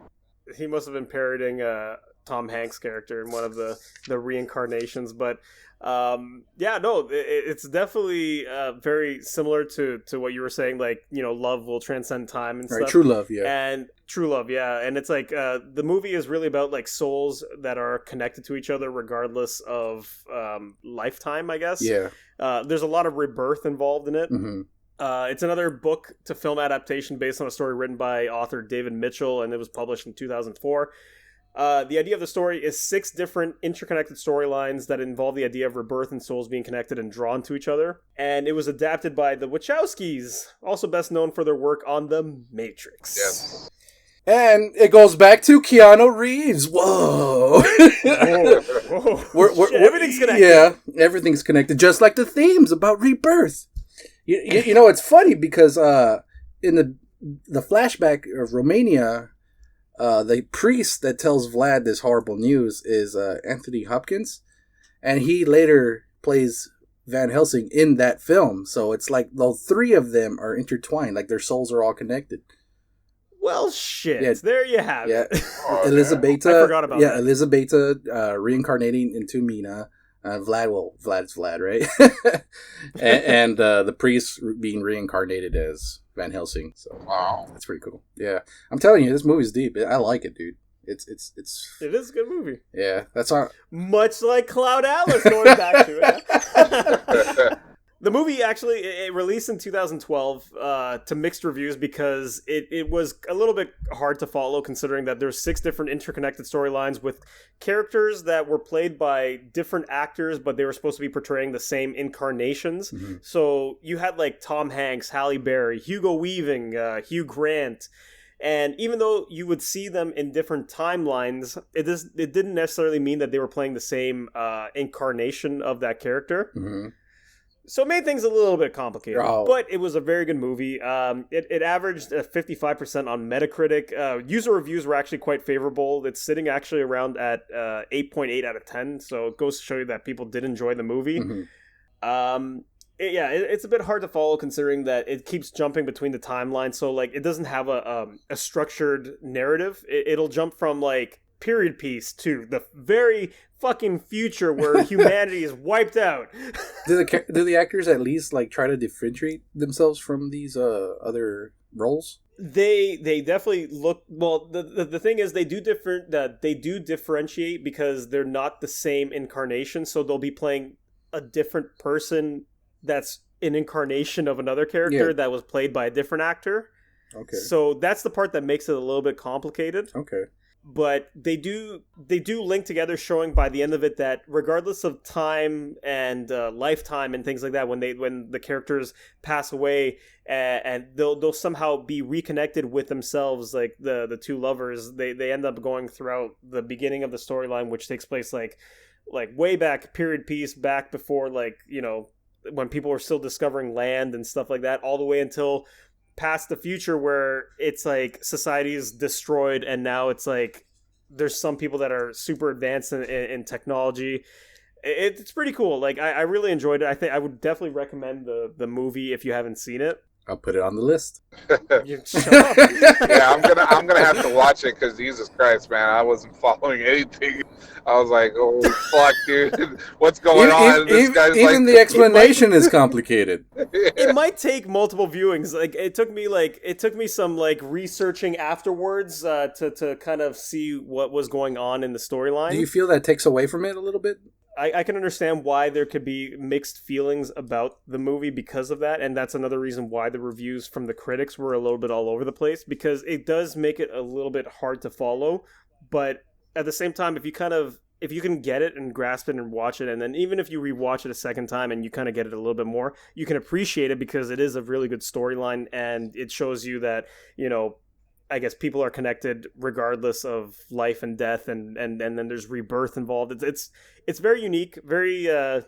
He must have been parodying Tom Hanks' character in one of the reincarnations, but it's definitely very similar to what you were saying, like, you know, love will transcend time and stuff. Right, true love, yeah. And true love, yeah. And it's like the movie is really about like souls that are connected to each other regardless of lifetime, I guess. Yeah. There's a lot of rebirth involved in it. Mm-hmm. It's another book to film adaptation based on a story written by author David Mitchell, and it was published in 2004. The idea of the story is 6 different interconnected storylines that involve the idea of rebirth and souls being connected and drawn to each other. And it was adapted by the Wachowskis, also best known for their work on The Matrix. Yes. And it goes back to Keanu Reeves. Whoa. Whoa. Shit, everything's connected. Yeah, everything's connected, just like the themes about rebirth. You know, it's funny because in the flashback of Romania, the priest that tells Vlad this horrible news is Anthony Hopkins, and he later plays Van Helsing in that film. So it's like the 3 of them are intertwined, like their souls are all connected. Well, shit. Yeah. There you have it. Oh, Elizabeta, I forgot about that. Elizabeta reincarnating into Mina. Vlad's Vlad, right? and the priest being reincarnated as Van Helsing. So Wow. that's pretty cool. Yeah, I'm telling you, this movie's deep. I like it, dude. It's It is a good movie. yeah. That's our Much like Cloud Atlas, going back to it. The movie actually it released in 2012 to mixed reviews because it was a little bit hard to follow, considering that there's 6 different interconnected storylines with characters that were played by different actors, but they were supposed to be portraying the same incarnations. Mm-hmm. So you had like Tom Hanks, Halle Berry, Hugo Weaving, Hugh Grant. And even though you would see them in different timelines, it didn't necessarily mean that they were playing the same incarnation of that character. Mm-hmm. So it made things a little bit complicated, Oh. but it was a very good movie. It averaged 55% on Metacritic. User reviews were actually quite favorable. It's sitting actually around at 8.8 out of 10, so it goes to show you that people did enjoy the movie. Mm-hmm. It's a bit hard to follow considering that it keeps jumping between the timelines, so like it doesn't have a structured narrative. It'll jump from like period piece to the very fucking future where humanity is wiped out. do the actors at least like try to differentiate themselves from these other roles? They definitely look well. The thing is they do differentiate because they're not the same incarnation, so they'll be playing a different person that's an incarnation of another character that was played by a different actor. Okay. So that's the part that makes it a little bit complicated. Okay. But they do link together, showing by the end of it that regardless of time and lifetime and things like that, when the characters pass away and they'll somehow be reconnected with themselves, like the 2 lovers, they end up going throughout the beginning of the storyline, which takes place like way back, period piece, back before, like, you know, when people were still discovering land and stuff like that, all the way until past the future where it's like society is destroyed and now it's like there's some people that are super advanced in technology. It's pretty cool. Like I really enjoyed it. I think I would definitely recommend the movie if you haven't seen it. I'll put it on the list. Shut up. Yeah, I'm gonna have to watch it because Jesus Christ, man, I wasn't following anything. I was like, oh fuck, dude, what's going on? This guy's even like, the explanation is complicated. It might take multiple viewings. Like it took me some like researching afterwards to kind of see what was going on in the storyline. Do you feel that takes away from it a little bit? I can understand why there could be mixed feelings about the movie because of that, and that's another reason why the reviews from the critics were a little bit all over the place, because it does make it a little bit hard to follow. But at the same time, if you can get it and grasp it and watch it, and then even if you rewatch it a second time and you kind of get it a little bit more, you can appreciate it because it is a really good storyline, and it shows you that, you know, I guess people are connected regardless of life and death, and then there's rebirth involved. It's very unique, very. I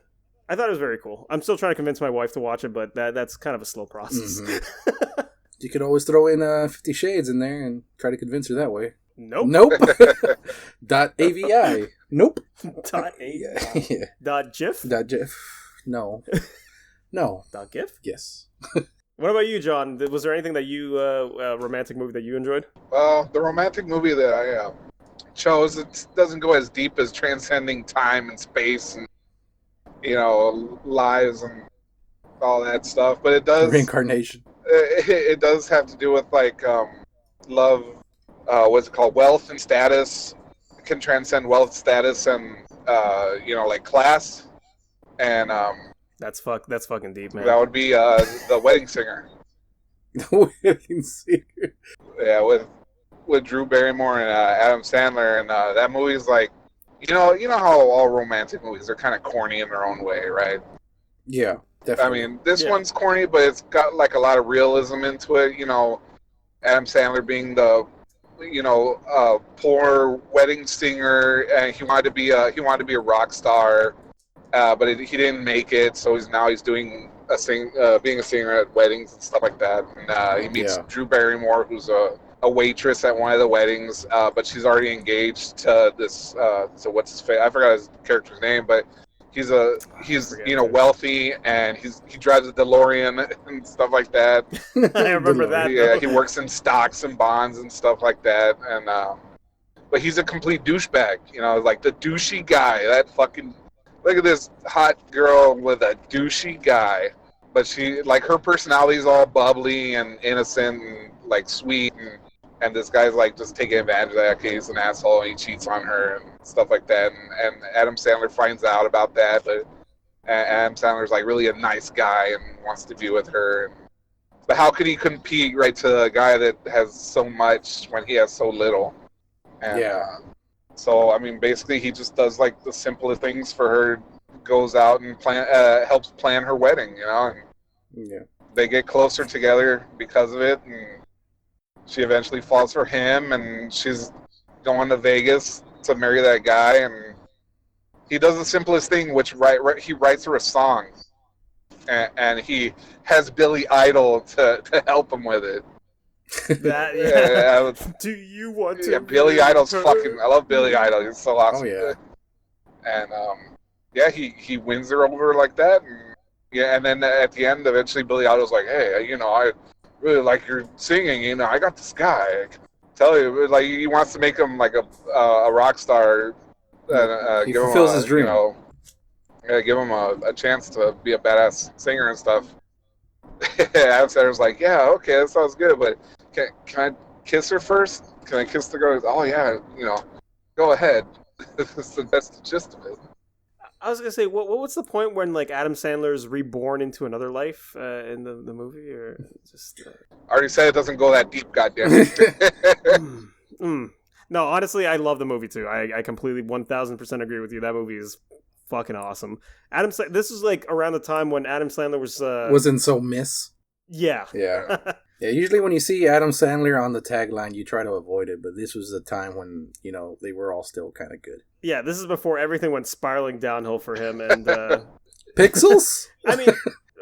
thought it was very cool. I'm still trying to convince my wife to watch it, but that's kind of a slow process. Mm-hmm. You could always throw in 50 Shades in there and try to convince her that way. Nope. .avi. Nope. .avi. Yeah. .gif. .gif. No. .gif. Yes. What about you, John? Was there anything that you romantic movie that you enjoyed? Well, the romantic movie that I chose, it doesn't go as deep as transcending time and space and, you know, lives and all that stuff, but it does reincarnation. It does have to do with like love. What's it called? Wealth and status. It can transcend wealth, status, and you know, like class. And that's fucking deep, man. That would be The Wedding Singer. The Wedding Singer. Yeah, with Drew Barrymore and Adam Sandler, and that movie's like, you know how all romantic movies are kind of corny in their own way, right? Yeah, definitely. I mean, this one's corny, but it's got like a lot of realism into it. You know, Adam Sandler being the, you know, poor wedding singer, and he wanted to be a rock star, but he didn't make it. So he's doing being a singer at weddings and stuff like that. And he meets Drew Barrymore, who's a waitress at one of the weddings, but she's already engaged to this. So what's his face? I forgot his character's name, but he's you know, wealthy, and he drives a DeLorean and stuff like that. I remember that. Yeah, he works in stocks and bonds and stuff like that. And but he's a complete douchebag. You know, like the douchey guy. That fucking, look at this hot girl with a douchey guy. But she, like, her personality is all bubbly and innocent and like sweet, and this guy's like just taking advantage of that because he's an asshole and he cheats on her and stuff like that. And Adam Sandler finds out about that, but Adam Sandler's like really a nice guy and wants to be with her. But how could he compete right to a guy that has so much when he has so little? And, so I mean, basically, he just does like the simplest things for her. Goes out and helps plan her wedding, you know. And they get closer together because of it, and she eventually falls for him, and she's going to Vegas to marry that guy, and he does the simplest thing, which he writes her a song, and he has Billy Idol to help him with it. That do you want to? Yeah, Billy Idol's fucking. I love Billy Idol. He's so awesome. Oh yeah. And he wins her over like that, and then at the end, eventually Billy Idol's like, hey, you know, I really like your singing, you know, I got this guy. I can tell you, like, he wants to make him like a rock star, and he fulfills his dream. You know, give him a chance to be a badass singer and stuff. Adam Sandler's like, yeah, okay, that sounds good, but can I kiss her first? Can I kiss the girl? Oh yeah, you know, go ahead. That's the gist of it. I was gonna say, what's the point when like Adam Sandler's reborn into another life in the movie, or just? I already said it doesn't go that deep. Goddamn. No, honestly, I love the movie too. I completely 1000% agree with you. That movie is fucking awesome. This was like around the time when Adam Sandler wasn't so miss. Yeah. Yeah. Yeah, usually when you see Adam Sandler on the tagline, you try to avoid it, but this was the time when, you know, they were all still kind of good. Yeah, this is before everything went spiraling downhill for him, and Pixels? I mean,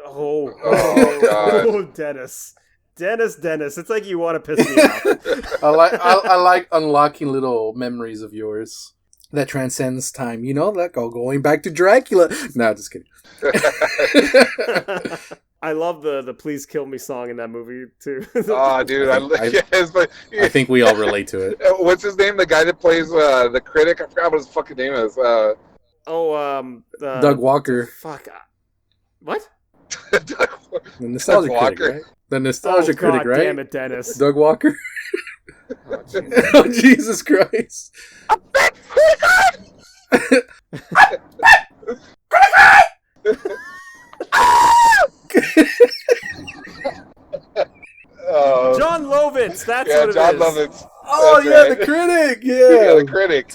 oh, Dennis. Dennis, it's like you want to piss me off. I like unlocking little memories of yours that transcends time. You know, like going back to Dracula. No, just kidding. I love the "Please Kill Me" song in that movie too. Oh, dude, I think we all relate to it. What's his name? The guy that plays the critic. I forgot what his fucking name is. Doug Walker. Fuck. What? Doug, The nostalgia critic, right? The nostalgia critic, right? Damn it, Dennis. Doug Walker. Oh, Oh, Jesus Christ. John Lovitz, that's yeah, what it John is. Lovitz. Oh, That's yeah, right. the critic. Yeah, Yeah. the critic.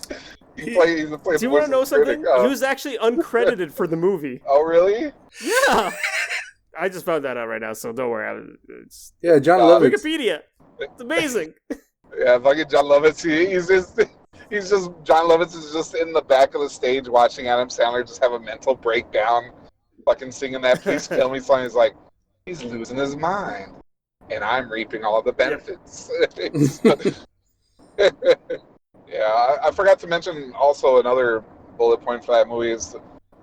He plays Do you want to know something? Critic. He was actually uncredited for the movie. Oh, really? Yeah. I just found that out right now, so don't worry. It's Yeah, John Lovitz. Wikipedia. It's amazing. Yeah, fucking John Lovitz. He's just John Lovitz is just in the back of the stage watching Adam Sandler just have a mental breakdown, fucking singing that "Please Kill Me" song. He's like, he's losing his mind, and I'm reaping all the benefits. Yeah, I forgot to mention also another bullet point for that movie is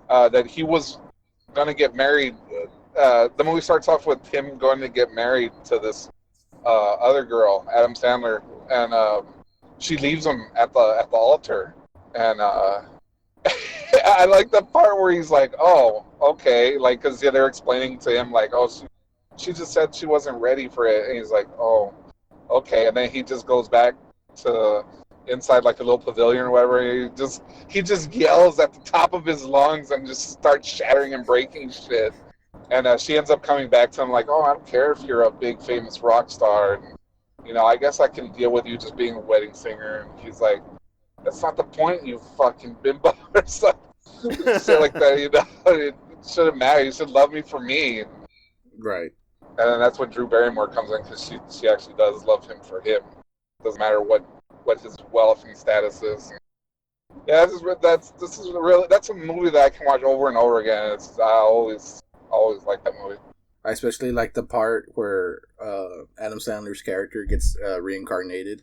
that he was going to get married. The movie starts off with him going to get married to this other girl, Adam Sandler, and she leaves him at the altar. And I like the part where he's like, "Oh, okay," like because they're explaining to him like, "Oh, she just said she wasn't ready for it," and he's like, "Oh, okay," and then he just goes back to inside like a little pavilion or whatever. He just yells at the top of his lungs and just starts shattering and breaking shit. And she ends up coming back to him like, "Oh, I don't care if you're a big famous rock star. And, you know, I guess I can deal with you just being a wedding singer." And he's like, "That's not the point, you fucking bimbo," or something shit like that. You know, it shouldn't matter. You should love me for me. Right. And then that's when Drew Barrymore comes in because she actually does love him for him. Doesn't matter what his wealth and status is. Yeah, this is really that's a movie that I can watch over and over again. I always like that movie. I especially like the part where Adam Sandler's character gets reincarnated.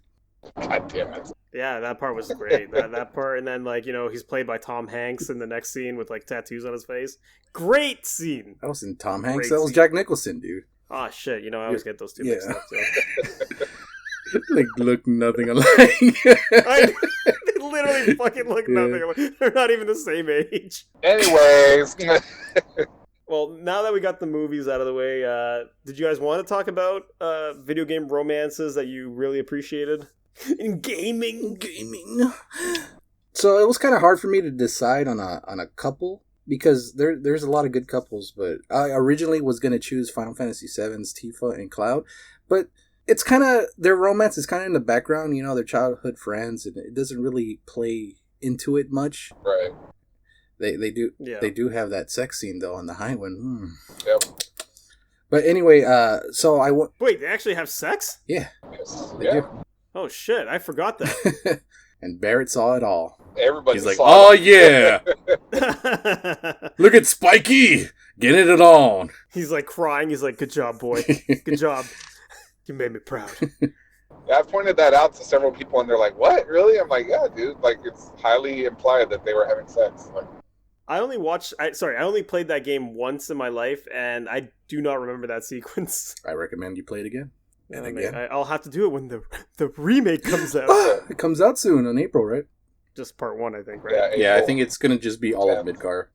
God damn it. Yeah, that part was great. That part, and then like he's played by Tom Hanks in the next scene with like tattoos on his face. Great scene. That wasn't Tom Hanks. Great That was scene. Jack Nicholson, dude. Oh shit! I always get those two mixed up. So. Like look nothing alike. They literally fucking look nothing alike. They're not even the same age. Anyways. Well, now that we got the movies out of the way, did you guys want to talk about video game romances that you really appreciated in gaming? So it was kind of hard for me to decide on a couple because there's a lot of good couples, but I originally was going to choose Final Fantasy VII's Tifa and Cloud, but it's kind of their romance is kind of in the background. They're childhood friends, and it doesn't really play into it much. Right. They do have that sex scene though on the high one. Yep. But anyway, Wait, they actually have sex? Yeah, Yes. they Yeah. do. Oh shit! I forgot that. And Barrett saw it all. Everybody's He's like, "Oh yeah, look at Spikey getting it on." He's like crying. He's like, "Good job, boy. Good job. You made me proud." Yeah, I've pointed that out to several people, and they're like, "What? Really?" I'm like, "Yeah, dude. Like, it's highly implied that they were having sex." Like, I only played that game once in my life, and I do not remember that sequence. I recommend you play it again. And again. I'll have to do it when the remake comes out. It comes out soon in April, right? Just part 1, I think, right? Yeah, I think it's gonna just be all of Midgar.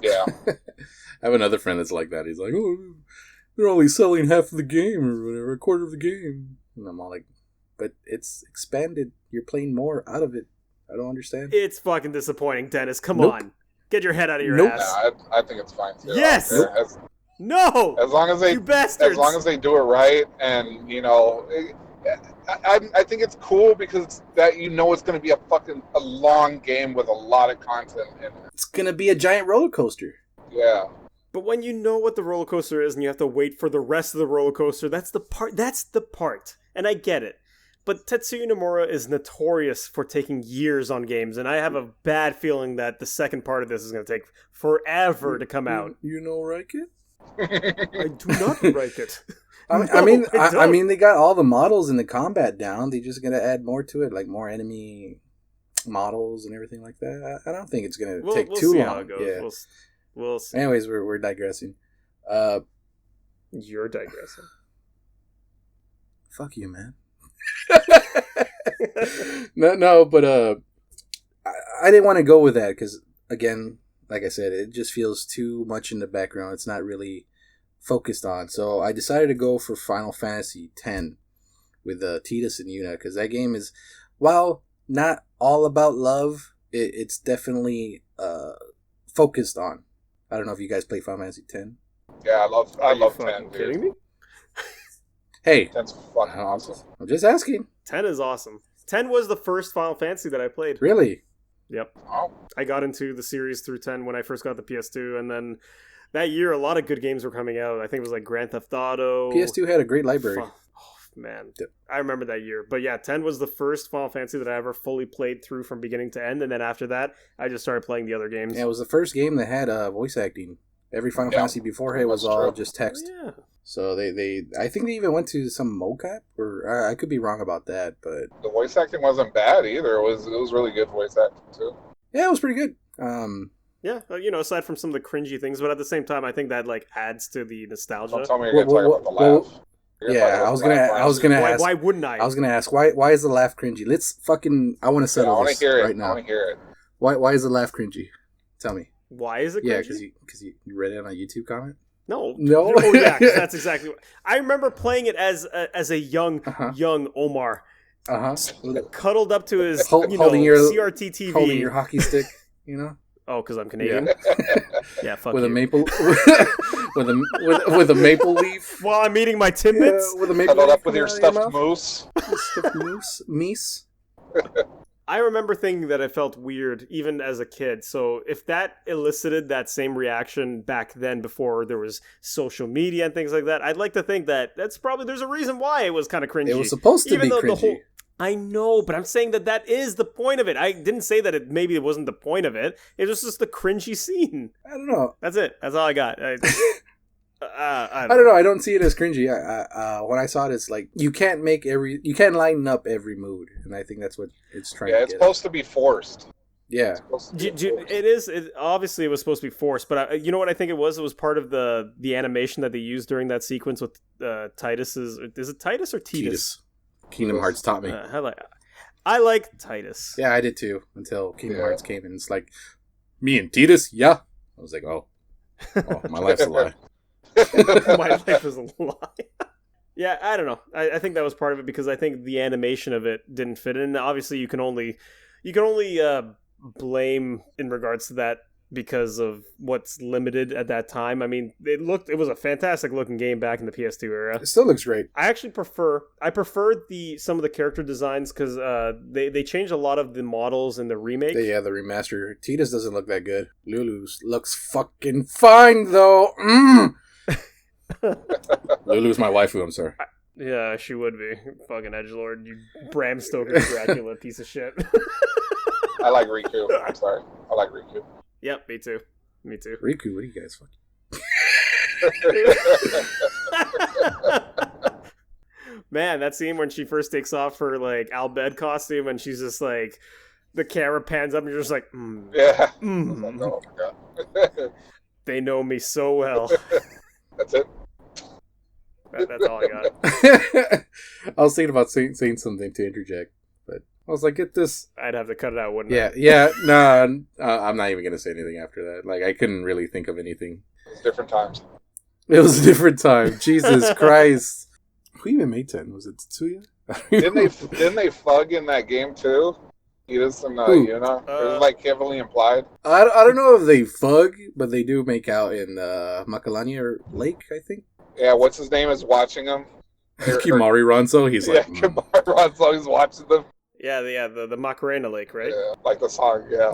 Yeah. I have another friend that's like that. He's like, "Oh, they're only selling half of the game or whatever, a quarter of the game." And I'm all like, "But it's expanded. You're playing more out of it. I don't understand." It's fucking disappointing, Dennis. Come Nope. on. Get your head out of your Nope. ass. Yeah, I think it's fine too. Yes! No! As long as You bastards! as long as they do it right, and I think it's cool because that it's going to be a long game with a lot of content in it. It's gonna be a giant roller coaster. Yeah. But when you know what the roller coaster is and you have to wait for the rest of the roller coaster, that's the part. And I get it. But Tetsuya Nomura is notorious for taking years on games, and I have a bad feeling that the second part of this is going to take forever to come out. You know, like it? I do not like it. I mean, they got all the models in the combat down. They just gonna add more to it, like more enemy models and everything like that. I don't think it's gonna take too long. How it goes. Yeah. We'll see. Anyways, we're digressing. You're digressing. Fuck you, man. no, but I didn't want to go with that because, again, like I said, it just feels too much in the background. It's not really focused on. So I decided to go for Final Fantasy X with Tidus and Yuna because that game is, while not all about love, it's definitely focused on. I don't know if you guys play Final Fantasy X. Yeah, I love 10. Kidding me? Hey, 10's fucking awesome. I'm just asking. 10 is awesome. 10 was the first Final Fantasy that I played. Really? Yep. Oh. I got into the series through 10 when I first got the PS2, and then that year a lot of good games were coming out. I think it was like Grand Theft Auto. PS2 had a great library. Oh, man. I remember that year. But yeah, 10 was the first Final Fantasy that I ever fully played through from beginning to end, and then after that, I just started playing the other games. Yeah, it was the first game that had voice acting. Every Final Fantasy before it was all just text. Oh, yeah. So I think they even went to some mocap, or I could be wrong about that, but the voice acting wasn't bad either. It was really good voice acting too. Yeah, it was pretty good. Yeah, aside from some of the cringy things, but at the same time, I think that like adds to the nostalgia. Don't tell me you're gonna talk about the laugh. Yeah, I was gonna ask. Why wouldn't I? I was gonna ask why is the laugh cringy? Let's fucking. I want to settle this right now. I want to hear it. Why is the laugh cringy? Tell me. Why is it cringy? Yeah, because you read it on a YouTube comment. No. Oh yeah, 'cause that's exactly what I remember playing it as a young Omar, cuddled up to his holding your CRT TV, holding your hockey stick. Oh, because I'm Canadian. Yeah, fuck with you. A maple with a maple leaf while I'm eating my Timbits. Yeah, with a maple cuddled leaf up with your stuffed moose. Stuffed moose. I remember thinking that I felt weird even as a kid. So if that elicited that same reaction back then before there was social media and things like that, I'd like to think that there's a reason why it was kind of cringy. It was supposed to be cringy. I know, but I'm saying that is the point of it. I didn't say that maybe it wasn't the point of it. It was just the cringy scene. I don't know. That's it. That's all I got. I don't know. I don't see it as cringy. When I saw it, it's like you can't line up every mood, and I think that's what it's trying to get. Yeah, it's supposed to be forced. Yeah, it is. Obviously, it was supposed to be forced, but you know what I think it was? It was part of the animation that they used during that sequence with Titus's. Is it Titus or Tidus? Kingdom Hearts taught me. I like Titus. Yeah, I did too until Kingdom Hearts came, and it's like me and Tidus. Yeah, I was like, oh my life's a lie. My life is a lie. Yeah, I don't know. I think that was part of it because I think the animation of it didn't fit in. Obviously, you can only blame in regards to that because of what's limited at that time. I mean, it was a fantastic looking game back in the PS2 era. It still looks great. I actually preferred some of the character designs because they changed a lot of the models in the remake. Yeah, the remaster. Tidus doesn't look that good. Lulu's looks fucking fine though. Lulu's my waifu, I'm sorry. Yeah, she would be. Fucking edgelord, you Bram Stoker Dracula piece of shit. I like Riku. I'm sorry. I like Riku. Yep, me too. Riku, what are you guys fucking? Man, that scene when she first takes off her like Albed costume and she's just like the camera pans up and you're just like, Yeah. Oh my God. They know me so well. That's it. That's all I got. I was thinking about saying something to interject, but I was like, get this. I'd have to cut it out, wouldn't I? Yeah. No, I'm not even going to say anything after that. Like, I couldn't really think of anything. It was different times. It was a different time. Jesus Christ. Who even made 10? Was it Tetsuya? Didn't they fug in that game too? Edith and Yuna? It was like heavily implied. I don't know if they fug, but they do make out in Macalania Lake, I think. Yeah, what's his name is watching them. Kimari Ronso, he's like... Kimari Ronso, he's watching them. Yeah, the Macarena Lake, right? Yeah, like the song, yeah.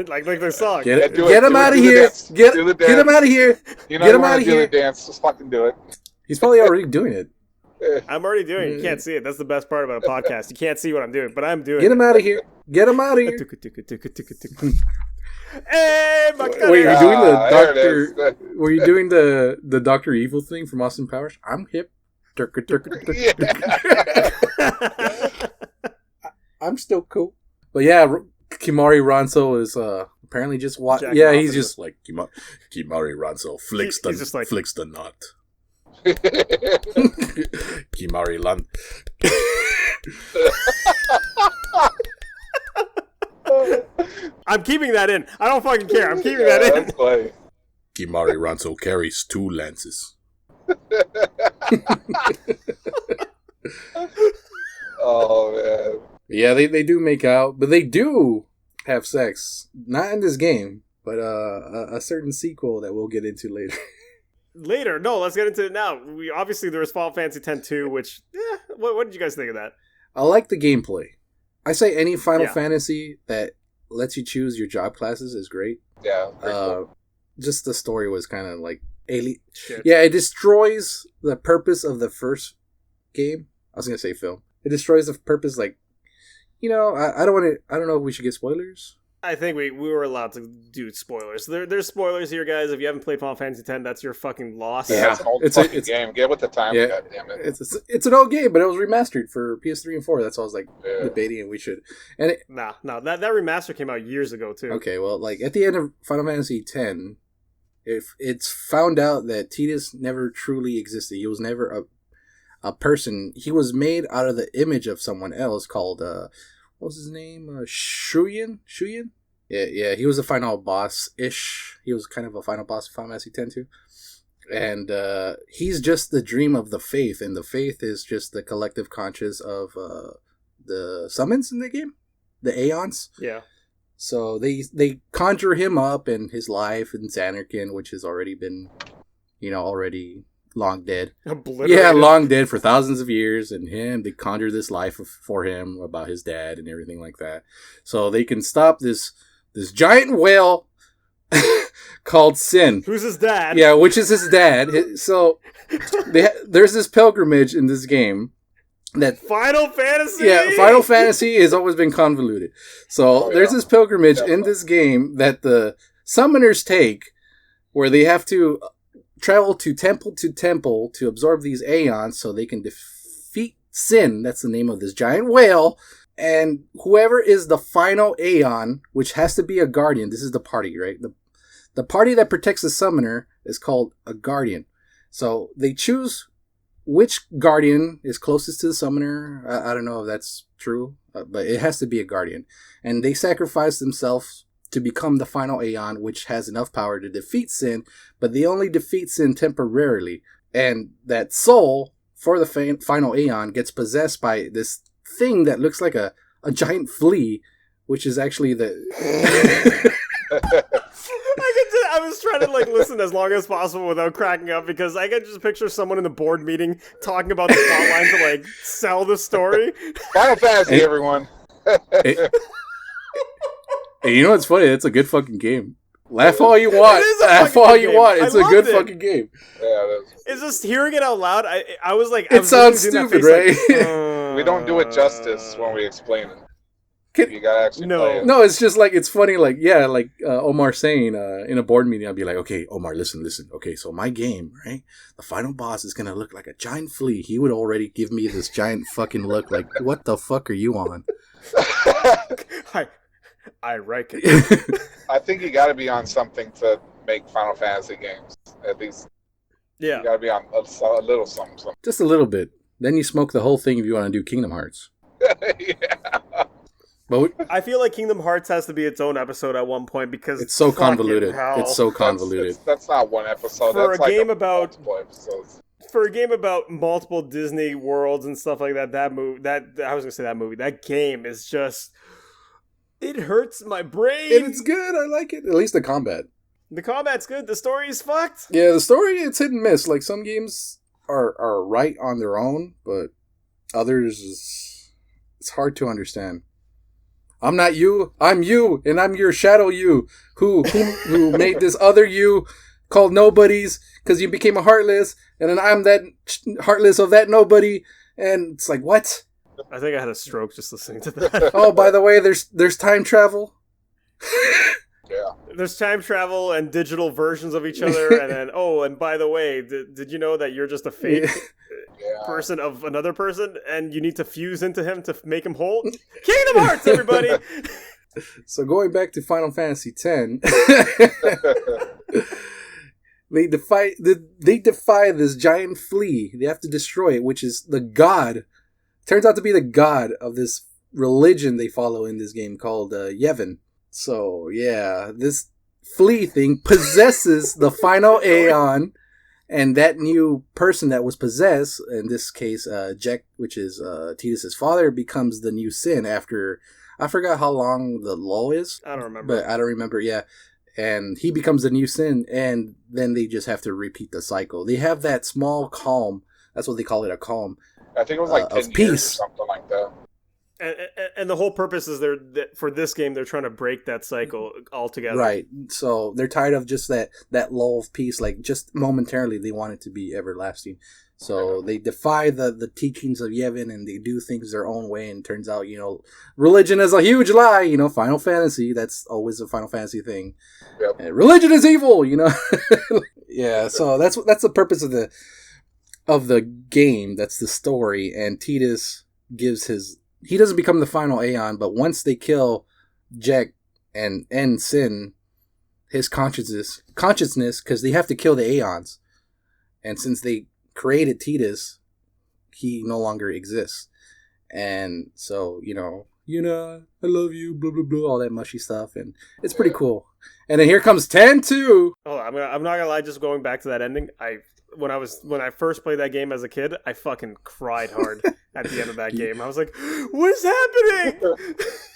like the song. Get him out of here! Get him out of here! You know get him out of here! Do the dance, just fucking do it. He's probably already doing it. I'm already doing it. You can't see it. That's the best part about a podcast. You can't see what I'm doing, but I'm doing it. Get him out of here! Get him out of here! Hey, my Wait, you're doing the there it is. Doctor... Were you doing the Doctor Evil thing from Austin Powers? I'm hip. I'm still cool. But yeah, Kimari Ranso is apparently just he's just like Kimari Ranso flicks the nut. Kimari Lan. I'm keeping that in. I don't fucking care. I'm keeping that in. That's funny. Kimari Ranso carries 2 lances. Oh man. Yeah, they do make out, but they do have sex. Not in this game, but a certain sequel that we'll get into later. Later? No, let's get into it now. Obviously there was Final Fantasy X-2, which, what did you guys think of that? I like the gameplay. I say any Final Fantasy that lets you choose your job classes is great. Yeah. Cool. Just the story was kind of like Shit. Yeah, it destroys the purpose of the first game. I was gonna say film. It destroys the purpose. Like, I don't know if we should get spoilers. I think we were allowed to do spoilers. There's spoilers here, guys. If you haven't played Final Fantasy X, that's your fucking loss. Yeah, it's an old fucking game. Get with the time. Yeah, God damn it. It's an old game, but it was remastered for PS3 and 4. That's why I was like debating, and we should. And no, that remaster came out years ago too. Okay, well, like at the end of Final Fantasy X, if it's found out that Tidus never truly existed, he was never a person. He was made out of the image of someone else called what was his name? Shuyan? Yeah, he was a final boss-ish. He was kind of a final boss of Final Fantasy X too. And he's just the dream of the Faith, and the Faith is just the collective conscious of the summons in the game, the Aeons. Yeah. So they conjure him up and his life in Xanarkand, which has already been, already long dead. Yeah, long dead for thousands of years, and they conjure this life for him about his dad and everything like that. So they can stop this giant whale called Sin. Who's his dad? Yeah, which is his dad. So there's this pilgrimage in this game. That Final Fantasy? Yeah, Final Fantasy has always been convoluted. So there's this pilgrimage in this game that the summoners take where they have to travel to temple to absorb these Aeons so they can defeat Sin. That's the name of this giant whale. And whoever is the final Aeon, which has to be a guardian, this is the party, right? The party that protects the summoner is called a guardian. So they choose which guardian is closest to the summoner. I don't know if that's true, but it has to be a guardian. And they sacrifice themselves to become the final Aeon, which has enough power to defeat Sin, but they only defeat Sin temporarily. And that soul for the final Aeon gets possessed by this thing that looks like a giant flea, which is actually the... I was trying to listen as long as possible without cracking up because I could just picture someone in the board meeting talking about the plotline to sell the story. Final Fantasy, everyone. Hey, you know what's funny? It's a good fucking game. Laugh all you want. Laugh all you want. It's a good fucking game. Yeah, it's just hearing it out loud. I was like, it sounds stupid, right? We don't do it justice when we explain it. You gotta actually play it. No, it's just it's funny, Omar saying in a board meeting, I'll be like, okay, Omar, listen. Okay, so my game, right? The final boss is gonna look like a giant flea. He would already give me this giant fucking look like, what the fuck are you on? I reckon. I think you gotta be on something to make Final Fantasy games. At least. Yeah. You gotta be on a little something. Just a little bit. Then you smoke the whole thing if you want to do Kingdom Hearts. Yeah. But I feel like Kingdom Hearts has to be its own episode at one point because it's so convoluted. It's so convoluted. That's not one episode. For that's a game about multiple episodes. For a game about multiple Disney worlds and stuff like that, that game is just, it hurts my brain. It's good. I like it. At least the combat. The combat's good. The story is fucked. Yeah, the story, it's hit and miss. Like some games are right on their own, but others it's hard to understand. I'm not you, I'm you, and I'm your shadow you, who made this other you called Nobodies, because you became a Heartless, and then I'm that Heartless of that Nobody, and it's like, what? I think I had a stroke just listening to that. Oh, by the way, there's time travel. Yeah, There's time travel and digital versions of each other, and then and by the way, did you know that you're just a fake person of another person, and you need to fuse into him to make him whole? Kingdom Hearts, everybody. So going back to Final Fantasy X, they defy this giant flea. They have to destroy it, which is the god. Turns out to be the god of this religion they follow in this game called Yevon. So yeah, this flea thing possesses the final Aeon, and that new person that was possessed, in this case, Jack, which is Tidus' father, becomes the new Sin after, I forgot how long the law is. I don't remember. But I don't remember, yeah. And he becomes the new Sin, and then they just have to repeat the cycle. They have that small calm. That's what they call it, a calm. I think it was like 10 years or something like that. And the whole purpose is for this game, they're trying to break that cycle altogether. Right. So they're tired of just that lull of peace. Like, just momentarily, they want it to be everlasting. So they defy the teachings of Yevon, and they do things their own way. And turns out, religion is a huge lie. Final Fantasy, that's always a Final Fantasy thing. Yep. And religion is evil, Yeah, so that's the purpose of the game. That's the story. And Tidus he doesn't become the final Aeon, but once they kill Jack and end Sin, his consciousness, because they have to kill the Aeons. And since they created Tidus, he no longer exists. And so, I love you, blah, blah, blah, all that mushy stuff. And it's pretty cool. And then here comes 10-2. Oh, I'm not gonna lie, just going back to that ending, when I first played that game as a kid, I fucking cried hard at the end of that game. I was like, what is happening?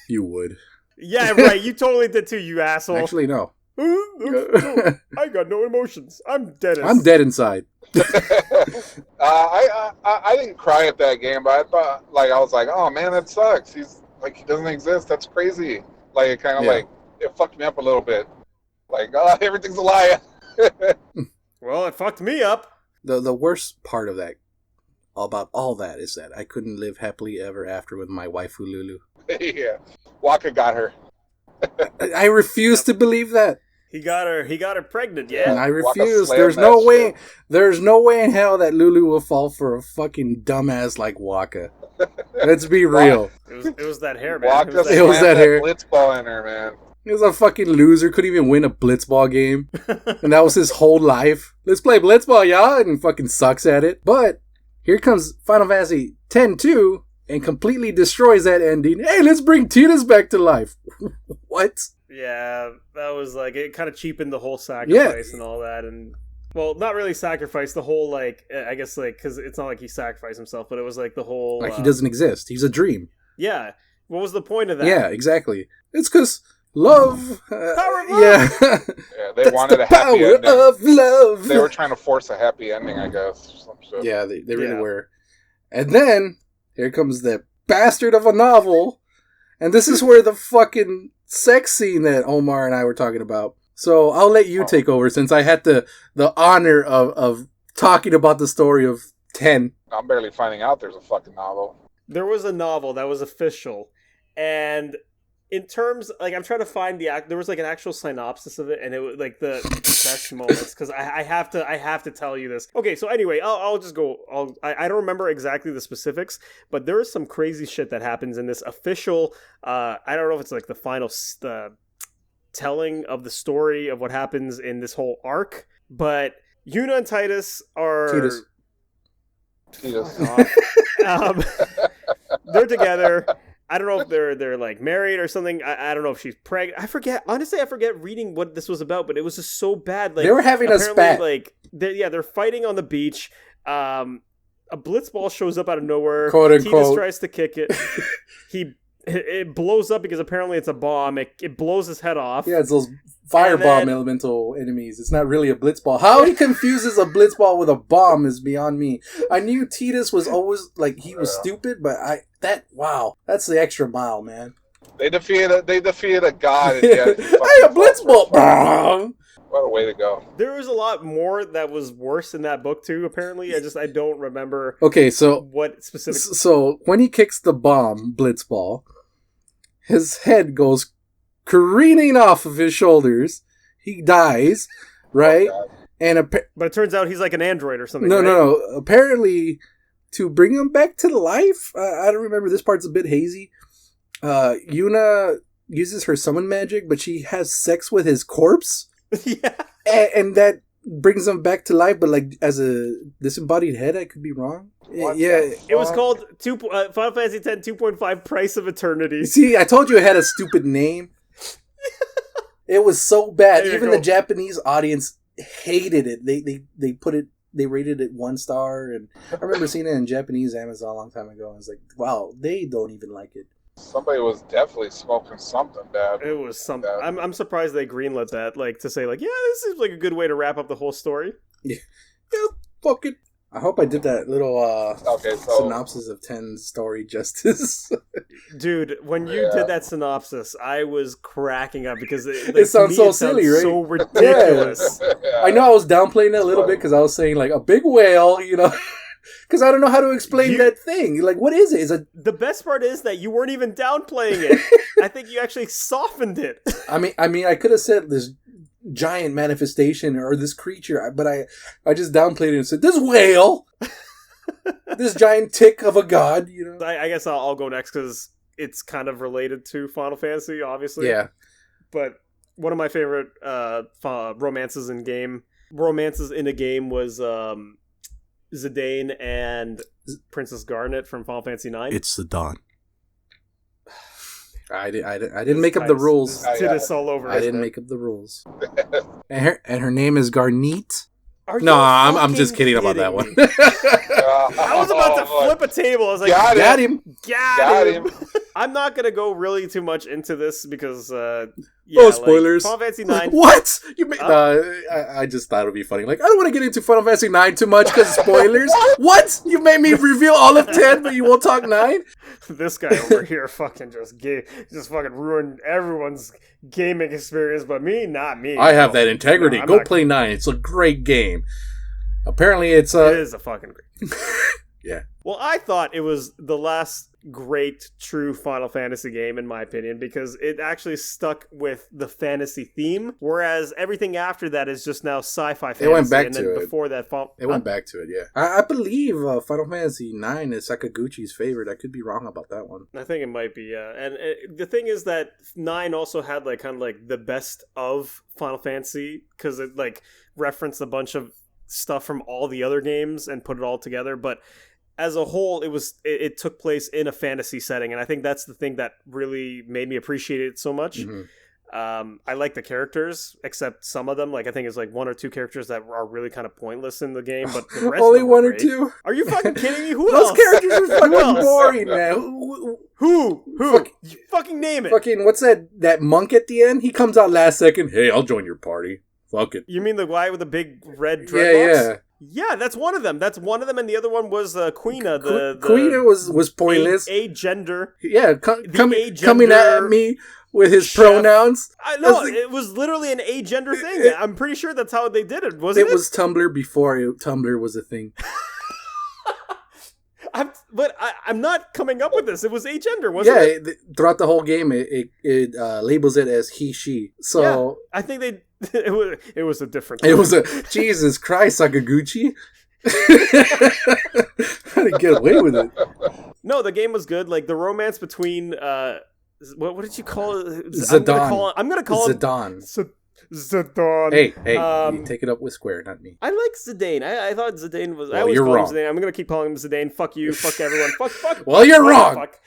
You would. Yeah, right. You totally did too, you asshole. Actually, no. I got no emotions. I'm dead. I'm dead inside. I didn't cry at that game, but I thought, I was like, oh man, that sucks. He's like, he doesn't exist. That's crazy. Like, it kind of it fucked me up a little bit. Like, oh, everything's a lie. Well, it fucked me up. The worst part of that, about all that, is that I couldn't live happily ever after with my waifu Lulu. Yeah, Waka got her. I refuse to believe that. He got her pregnant, yeah. And I refuse. There's no way. There's no way in hell that Lulu will fall for a fucking dumbass like Waka. Let's be real. It was that hair, man. Waka it was that hair. Blitzball in her, man. He was a fucking loser. Couldn't even win a blitzball game. And that was his whole life. Let's play blitzball, y'all. And fucking sucks at it. But here comes Final Fantasy X-2 and completely destroys that ending. Hey, let's bring Tidus back to life. What? Yeah, that was it kind of cheapened the whole sacrifice and all that. And, well, not really sacrifice. The whole, I guess, because it's not like he sacrificed himself, but it was the whole... he doesn't exist. He's a dream. Yeah. What was the point of that? Yeah, exactly. It's because... love. Power of love. Yeah. Yeah, they wanted a happy ending. Power of love. They were trying to force a happy ending, I guess. Yeah, they really were. And then, here comes the bastard of a novel. And this is where the fucking sex scene that Omar and I were talking about. So I'll let you take over, since I had the honor of talking about the story of 10. I'm barely finding out there's a fucking novel. There was a novel that was official. And... in terms, I'm trying to find there was an actual synopsis of it, and it was the best moments, because I have to tell you this. Okay, so anyway, I'll just go. I don't remember exactly the specifics, but there is some crazy shit that happens in this official. I don't know if it's the final telling of the story of what happens in this whole arc, but Yuna and Tidus are. Tidus. They're together. I don't know if they're married or something. I don't know if she's pregnant. I forget. Honestly, I forget reading what this was about, but it was just so bad. They were having a spat. They're fighting on the beach. A blitzball shows up out of nowhere. Quote unquote. Tidus tries to kick it. It blows up because apparently it's a bomb. It blows his head off. Yeah, it's those firebomb elemental enemies. It's not really a blitzball. How he confuses a blitzball with a bomb is beyond me. I knew Tidus was always he was stupid, but that's the extra mile, man. They defeated a god. Hey, a blitzball! What a way to go. There was a lot more that was worse in that book too, apparently. I don't remember what specific. So when he kicks the bomb blitzball, his head goes careening off of his shoulders. He dies, right? Oh, and but it turns out he's like an android or something. No. Apparently, to bring him back to life, I don't remember. This part's a bit hazy. Yuna uses her summon magic, but she has sex with his corpse. Yeah. And that brings him back to life, but like as a disembodied head. I could be wrong. It was called Final Fantasy X 2.5 Price of Eternity. See, I told you it had a stupid name. It was so bad. Even the Japanese audience hated it. They rated it 1 star, and I remember seeing it in Japanese Amazon a long time ago. And I was like, wow, they don't even like it. Somebody was definitely smoking something bad. It was something. I'm surprised they greenlit that, like, to say, like, yeah, this is like a good way to wrap up the whole story. Yeah, fuck it. I hope I did that little synopsis of 10 story justice. Dude, when you did that synopsis, I was cracking up because it sounds so silly, right? So ridiculous. Yeah. I know I was downplaying it a little bit because I was saying like a big whale, because I don't know how to explain that thing. Like, what is it? The best part is that you weren't even downplaying it. I think you actually softened it. I mean, I could have said this giant manifestation or this creature, but I just downplayed it and said this whale, this giant tick of a god. I guess I'll go next because it's kind of related to Final Fantasy, obviously. Yeah. But one of my favorite romances in a game was Zidane and Princess Garnet from Final Fantasy IX. It's the dawn. I didn't make up the rules. It's all over. I didn't make up the rules. And her name is Garnet. No, I'm just kidding about that one. I was about to flip a table. I was like, got him. Got him. I'm not going to go really too much into this because, spoilers. Final Fantasy 9. What? I just thought it would be funny. Like, I don't want to get into Final Fantasy 9 too much because spoilers. What? You made me reveal all of 10, but you won't talk 9? This guy over here fucking just fucking ruined everyone's gaming experience, but me, not me. I have that integrity. Go play 9. It's a great game. Apparently, it is a fucking great game. Yeah. Well, I thought it was the last great true Final Fantasy game, in my opinion, because it actually stuck with the fantasy theme, whereas everything after that is just now sci-fi fantasy. It went back to it. Before that, it went back to it, yeah. I believe Final Fantasy 9 is Sakaguchi's favorite. I could be wrong about that one. I think it might be, yeah. And the thing is that 9 also had like kind of like the best of Final Fantasy, because it like referenced a bunch of stuff from all the other games and put it all together, but as a whole, it took place in a fantasy setting, and I think that's the thing that really made me appreciate it so much. Mm-hmm. I like the characters, except some of them. Like, I think it's like 1 or 2 characters that are really kind of pointless in the game, but the rest only of them 1 or 2. Are you fucking kidding me? Who Those else? characters are fucking boring, man. Who? You fucking name it. Fucking what's that monk at the end? He comes out last second. Hey, I'll join your party. Fuck it. You mean the guy with the big red dreadlocks? Yeah. Yeah, that's one of them. And the other one was Quina. Quina was pointless. Agender. Yeah, coming at me with his chef. Pronouns. I know, it was literally an agender thing. I'm pretty sure that's how they did it, wasn't it? It was Tumblr before Tumblr was a thing. I'm not coming up with this. It was agender, wasn't it? Yeah, throughout the whole game, it labels it as he, she. So yeah, I think it was a different thing. It was Jesus Christ, Sakaguchi. How to get away with it? No, the game was good. Like the romance between what did you call it? Zidane. I'm gonna call Zidane. Zidane. Hey, you take it up with Square, not me. I like Zidane. I thought Zidane was. Well, I always you're call wrong. him Zidane. I'm gonna keep calling him Zidane. Fuck you. Fuck everyone. Fuck. Well, you're wrong. Fuck.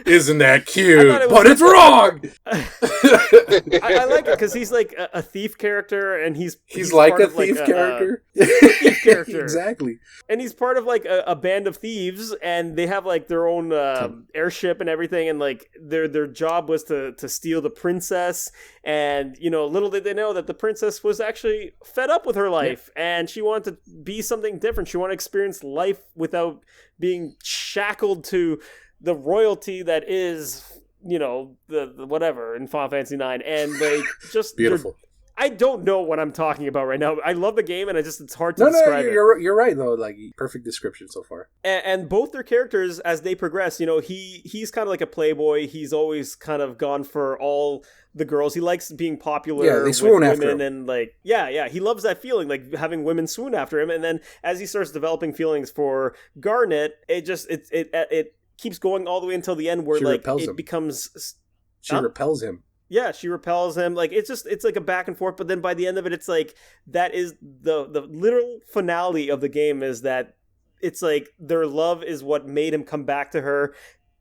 Isn't that cute? But it's wrong. I like it because he's like a thief character, and he's like a thief character. Thief character, exactly. And he's part of like a band of thieves, and they have like their own airship and everything, and like their job was to steal the princess, and little did they know that the princess was actually fed up with her life, and she wanted to be something different. She wanted to experience life without being shackled to the royalty that is, the whatever in Final Fantasy IX, and like just beautiful. I don't know what I'm talking about right now. I love the game, and it's hard to No, describe it. you're right though. Like perfect description so far. And both their characters, as they progress, he's kind of like a playboy. He's always kind of gone for all the girls. He likes being popular. Yeah, they swoon with after women, him. and like, yeah, he loves that feeling, like having women swoon after him. And then as he starts developing feelings for Garnet, it keeps going all the way until the end, where it becomes. She repels him. Yeah, she repels him. Like it's like a back and forth, but then by the end of it, it's like that is the literal finale of the game, is that it's like their love is what made him come back to her,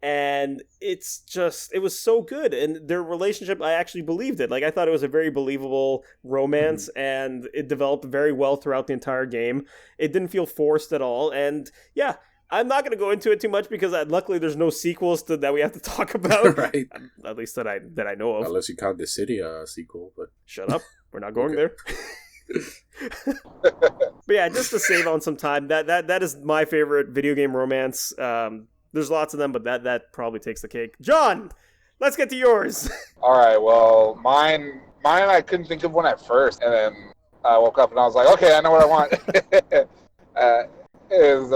and it was so good, and their relationship, I actually believed it. Like I thought it was a very believable romance, and it developed very well throughout the entire game. It didn't feel forced at all, and yeah. I'm not going to go into it too much because luckily there's no sequels that we have to talk about. Right. At least that I know of. Unless you count the City sequel, but shut up. We're not going there. But yeah, just to save on some time, that is my favorite video game romance. There's lots of them, but that probably takes the cake. John, let's get to yours. All right. Well, mine. I couldn't think of one at first, and then I woke up and I was like, okay, I know what I want. Is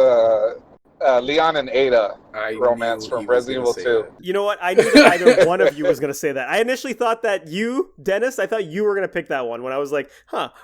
Leon and Ada romance from Resident Evil 2. You know what? I knew that either one of you was going to say that. I initially thought that you, Dennis, I thought you were going to pick that one when I was like,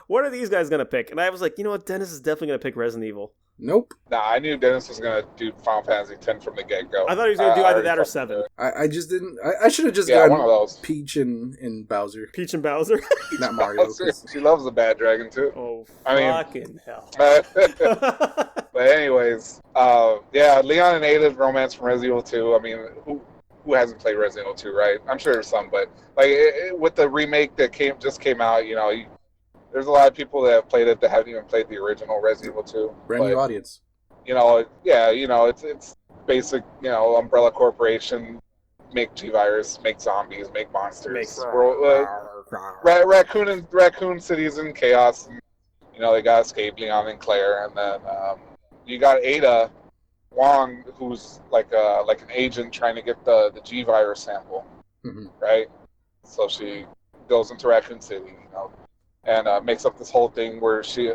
what are these guys going to pick? And I was like, you know what? Dennis is definitely going to pick Resident Evil. Nope. Nah, I knew Dennis was going to do Final Fantasy X from the get-go. I thought he was going to do either that or 7. I just didn't. I should have just gotten one of those. Peach and Bowser. Peach and Bowser? Not Mario. She loves the bad dragon, too. Oh, fucking hell. But anyways, Leon and Ada's romance from Resident Evil 2. I mean, who hasn't played Resident Evil 2, right? I'm sure there's some, but like with the remake that just came out, there's a lot of people that have played it that haven't even played the original Resident Evil 2. Brand new audience. It's basic, Umbrella Corporation, make G-Virus, make zombies, make monsters. Raccoon City's in chaos, and, they got to escape Leon and Claire, and then you got Ada Wong, who's like an agent trying to get the G-Virus sample, right? So she goes into Raccoon City, and makes up this whole thing where she's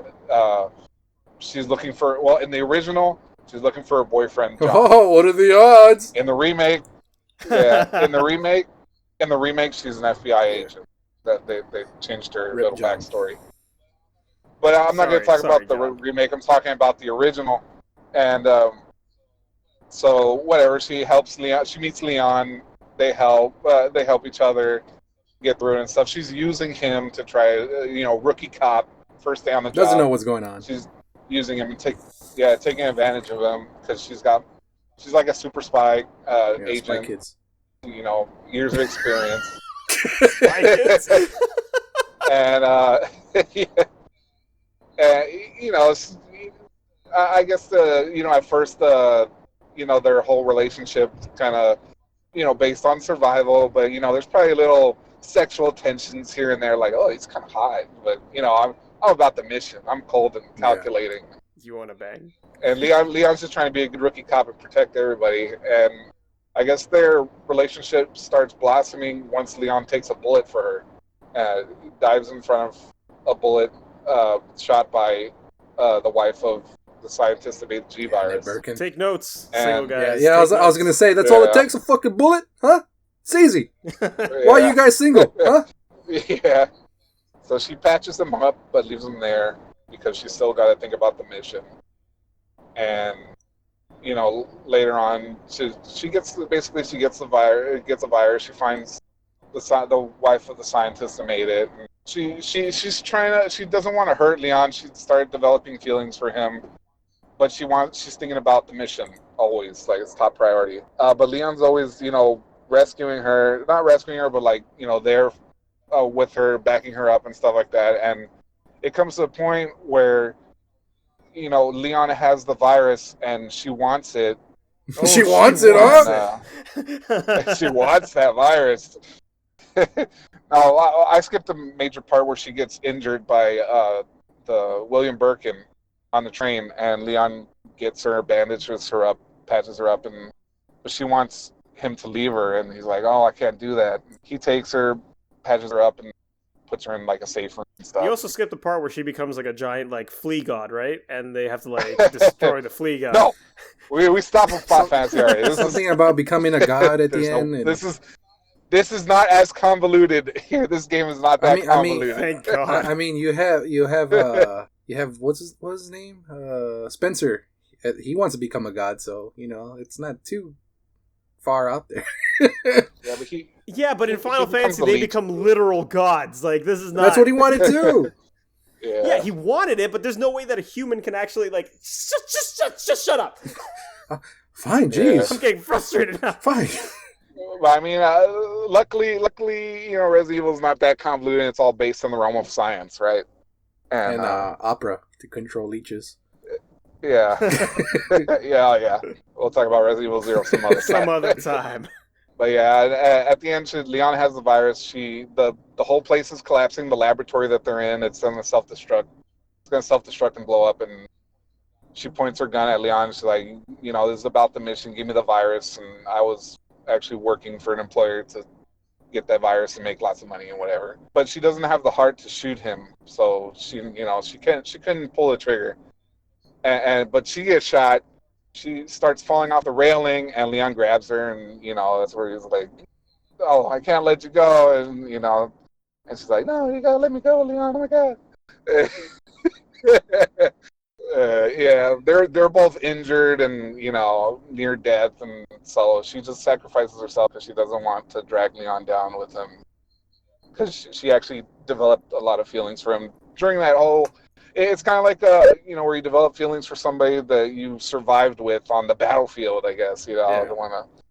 looking for, in the original, she's looking for a boyfriend, John. Oh, what are the odds? In the remake, in the remake, she's an FBI agent. That they changed her little backstory. But I'm not going to talk about the remake. I'm talking about the original. And so whatever, she helps Leon. She meets Leon. They help each other get through it and stuff. She's using him to try, rookie cop, first day on the job. Doesn't know what's going on. She's using him and taking advantage of him because she's like a super spy agent. Spy kids. Years of experience. Spy kids. And I guess at first their whole relationship kind of based on survival, but there's probably little sexual tensions here and there, like, oh, he's kind of hot, but I'm about the mission. I'm cold and calculating. Yeah. You want to bang? And Leon's just trying to be a good rookie cop and protect everybody. And I guess their relationship starts blossoming once Leon takes a bullet for her, dives in front of a bullet shot by the wife of the scientist that made the G-Virus. Take notes, single guys. Yeah, I was going to say, that's all it takes, a fucking bullet? Huh? It's easy. Why are you guys single? Huh? Yeah. So she patches them up, but leaves them there because she's still got to think about the mission. And later on, she gets the virus. She finds the wife of the scientist that made it. And she's she doesn't want to hurt Leon. She started developing feelings for him, but she's thinking about the mission always, like it's top priority. But Leon's always not rescuing her, but there with her, backing her up and stuff like that. And it comes to a point where Leon has the virus and she wants it. She wants it, huh? She wants that virus. Now, I skipped a major part where she gets injured by the William Birkin on the train, and Leon gets her, bandages her up, patches her up, but she wants him to leave her, and he's like, "Oh, I can't do that." He takes her, patches her up, and puts her in like a safe room and stuff. You also skipped the part where she becomes like a giant like flea god, right? And they have to like destroy the flea god. No, we stop with Final Fantasy already. This Something about becoming a god at the end. This is not as convoluted here. This game is not that convoluted. Thank God. I mean, you have what's his name? Spencer. He wants to become a god, so it's not too far out there. But in Final Fantasy they become literal gods. Like this is not. That's what he wanted to. Yeah, he wanted it, but there's no way that a human can actually like just shut up. Fine, jeez. I'm getting frustrated now. Fine. I mean, luckily, Resident Evil's not that convoluted. It's all based in the realm of science, right? And opera to control leeches. Yeah. yeah. We'll talk about Resident Evil 0 some other time. But yeah, at the end, Leon has the virus. The whole place is collapsing. The laboratory that they're in, it's going to self-destruct. It's going to self-destruct and blow up. And she points her gun at Leon. She's like, this is about the mission. Give me the virus. And I was actually working for an employer to get that virus and make lots of money and whatever. But she doesn't have the heart to shoot him, so she couldn't pull the trigger. But she gets shot. She starts falling off the railing, and Leon grabs her, and that's where he's like, "Oh, I can't let you go," and and she's like, "No, you gotta let me go, Leon. Oh my God." They're both injured and near death, and so she just sacrifices herself because she doesn't want to drag Leon down with him, because she actually developed a lot of feelings for him during that whole. It's kind of like where you develop feelings for somebody that you survived with on the battlefield, I guess. I don't want to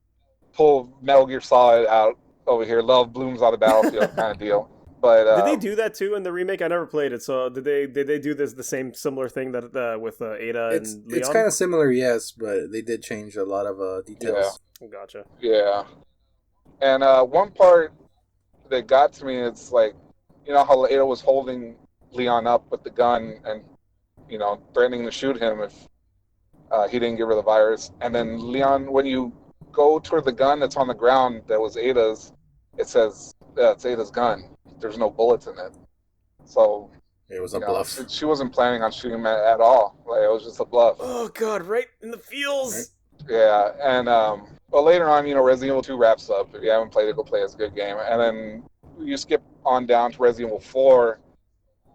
pull Metal Gear Solid out over here. Love blooms on the battlefield kind of deal. But did they do that too in the remake? I never played it, so did they do the same similar thing that with Ada and Leon? It's kind of similar, yes, but they did change a lot of details. Yeah. Gotcha. Yeah, and one part that got to me, it's like how Ada was holding Leon up with the gun and threatening to shoot him if he didn't give her the virus, and then Leon, when you go toward the gun that's on the ground that was Ada's, it says it's Ada's gun. There's no bullets in it, so it was a bluff. She wasn't planning on shooting him at all. Like, it was just a bluff. Oh God, right in the feels. Right? Yeah, and well, later on, Resident Evil 2 wraps up. If you haven't played it, go play it. It's a good game. And then you skip on down to Resident Evil 4,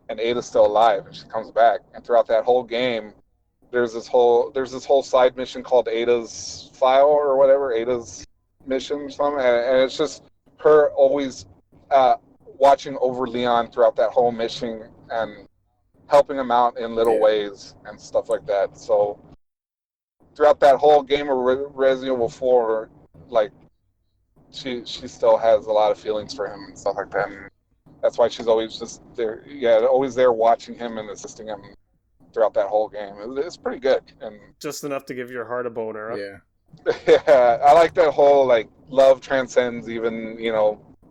and Ada's still alive, and she comes back. And throughout that whole game, there's this whole side mission called Ada's File or whatever, Ada's Mission or something, and it's just her always watching over Leon throughout that whole mission and helping him out in little ways and stuff like that. So throughout that whole game of Resident Evil 4, like, she still has a lot of feelings for him and stuff like that. And that's why she's always just there, always there watching him and assisting him throughout that whole game. It's pretty good. And just enough to give your heart a boner. Huh? Yeah, I like that whole, like, love transcends even,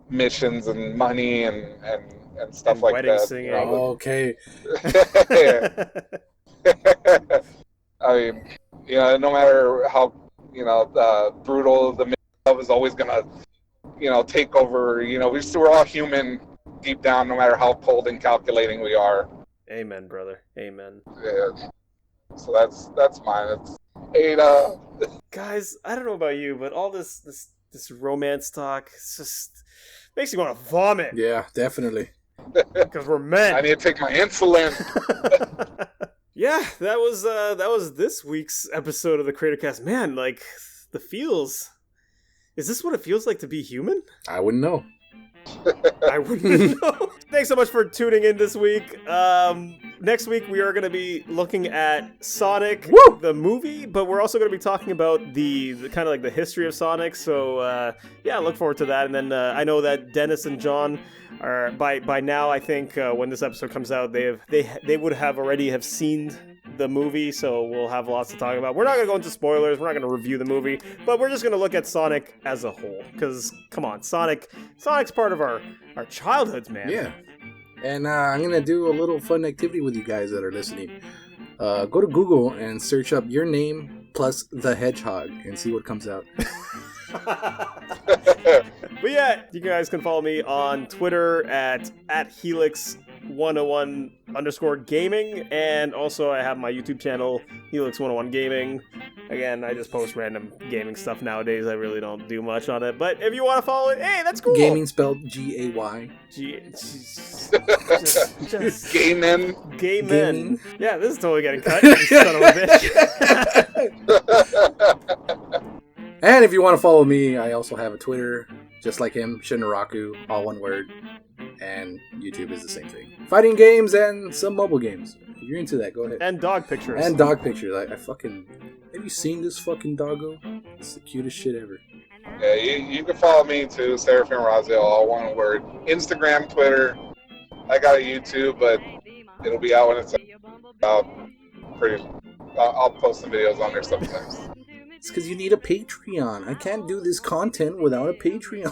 missions and money and stuff and like wedding that. Singing. Okay. I mean, no matter how, brutal the love is always gonna, take over. We're all human deep down, no matter how cold and calculating we are. Amen, brother. Amen. Yeah. So that's mine. It's Ada. Guys, I don't know about you, but all this romance talk, it's just makes you want to vomit. Yeah, definitely. Because we're men. I need to take my insulin. Yeah, that was this week's episode of the CraterCast. Man, like, the feels. Is this what it feels like to be human? I wouldn't know. I wouldn't know. Thanks so much for tuning in this week. Next week we are going to be looking at Sonic, the movie, but we're also going to be talking about the kind of like the history of Sonic. So yeah, look forward to that. And then I know that Dennis and John are by now. I think when this episode comes out, they would have already have seen the movie, so we'll have lots to talk about. We're not going to go into spoilers. We're not going to review the movie, but we're just going to look at Sonic as a whole. Because come on, Sonic's part of our childhoods, man. Yeah. And I'm going to do a little fun activity with you guys that are listening. Go to Google and search up your name plus the hedgehog and see what comes out. But yeah, you guys can follow me on Twitter at Helix101_gaming, and also I have my YouTube channel, Helix101 Gaming. Again, I just post random gaming stuff nowadays. I really don't do much on it, but if you want to follow it, hey, that's cool. Gaming spelled G-A-Y. Just Gay men. gay men. Gaming. Yeah, this is totally getting cut. You son of a bitch. And if you want to follow me, I also have a Twitter, just like him, Shinraku, all one word. And YouTube is the same thing. Fighting games and some mobile games. If you're into that, go ahead. And dog pictures. And dog pictures. I fucking... Have you seen this fucking doggo? It's the cutest shit ever. Yeah, you can follow me too, Seraphim Raziel, all one word. Instagram, Twitter. I got a YouTube, but it'll be out when it's out. I'll post some videos on there sometimes. It's because you need a Patreon. I can't do this content without a Patreon.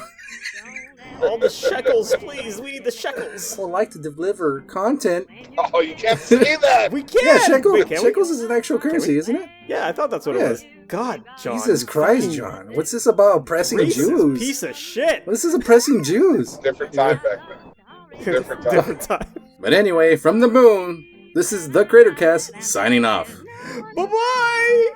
All the shekels, please. We need the shekels. I like to deliver content. Oh, you can't say that! We can. Yeah, shekels. Wait, can we? Shekels is an actual currency, isn't it? Yeah, I thought that's what Yeah. it was. God, John. Jesus you Christ, fucking John. What's this about oppressing racist Jews? piece of shit. This is oppressing Jews. Different time back then. Different time. Different time. But anyway, from the moon, this is the CraterCast signing off. Bye-bye.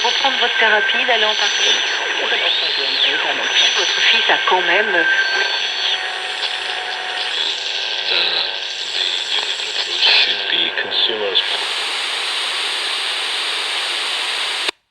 Reprendre votre thérapie, d'aller en partie. Votre fils a quand même... should be consumers.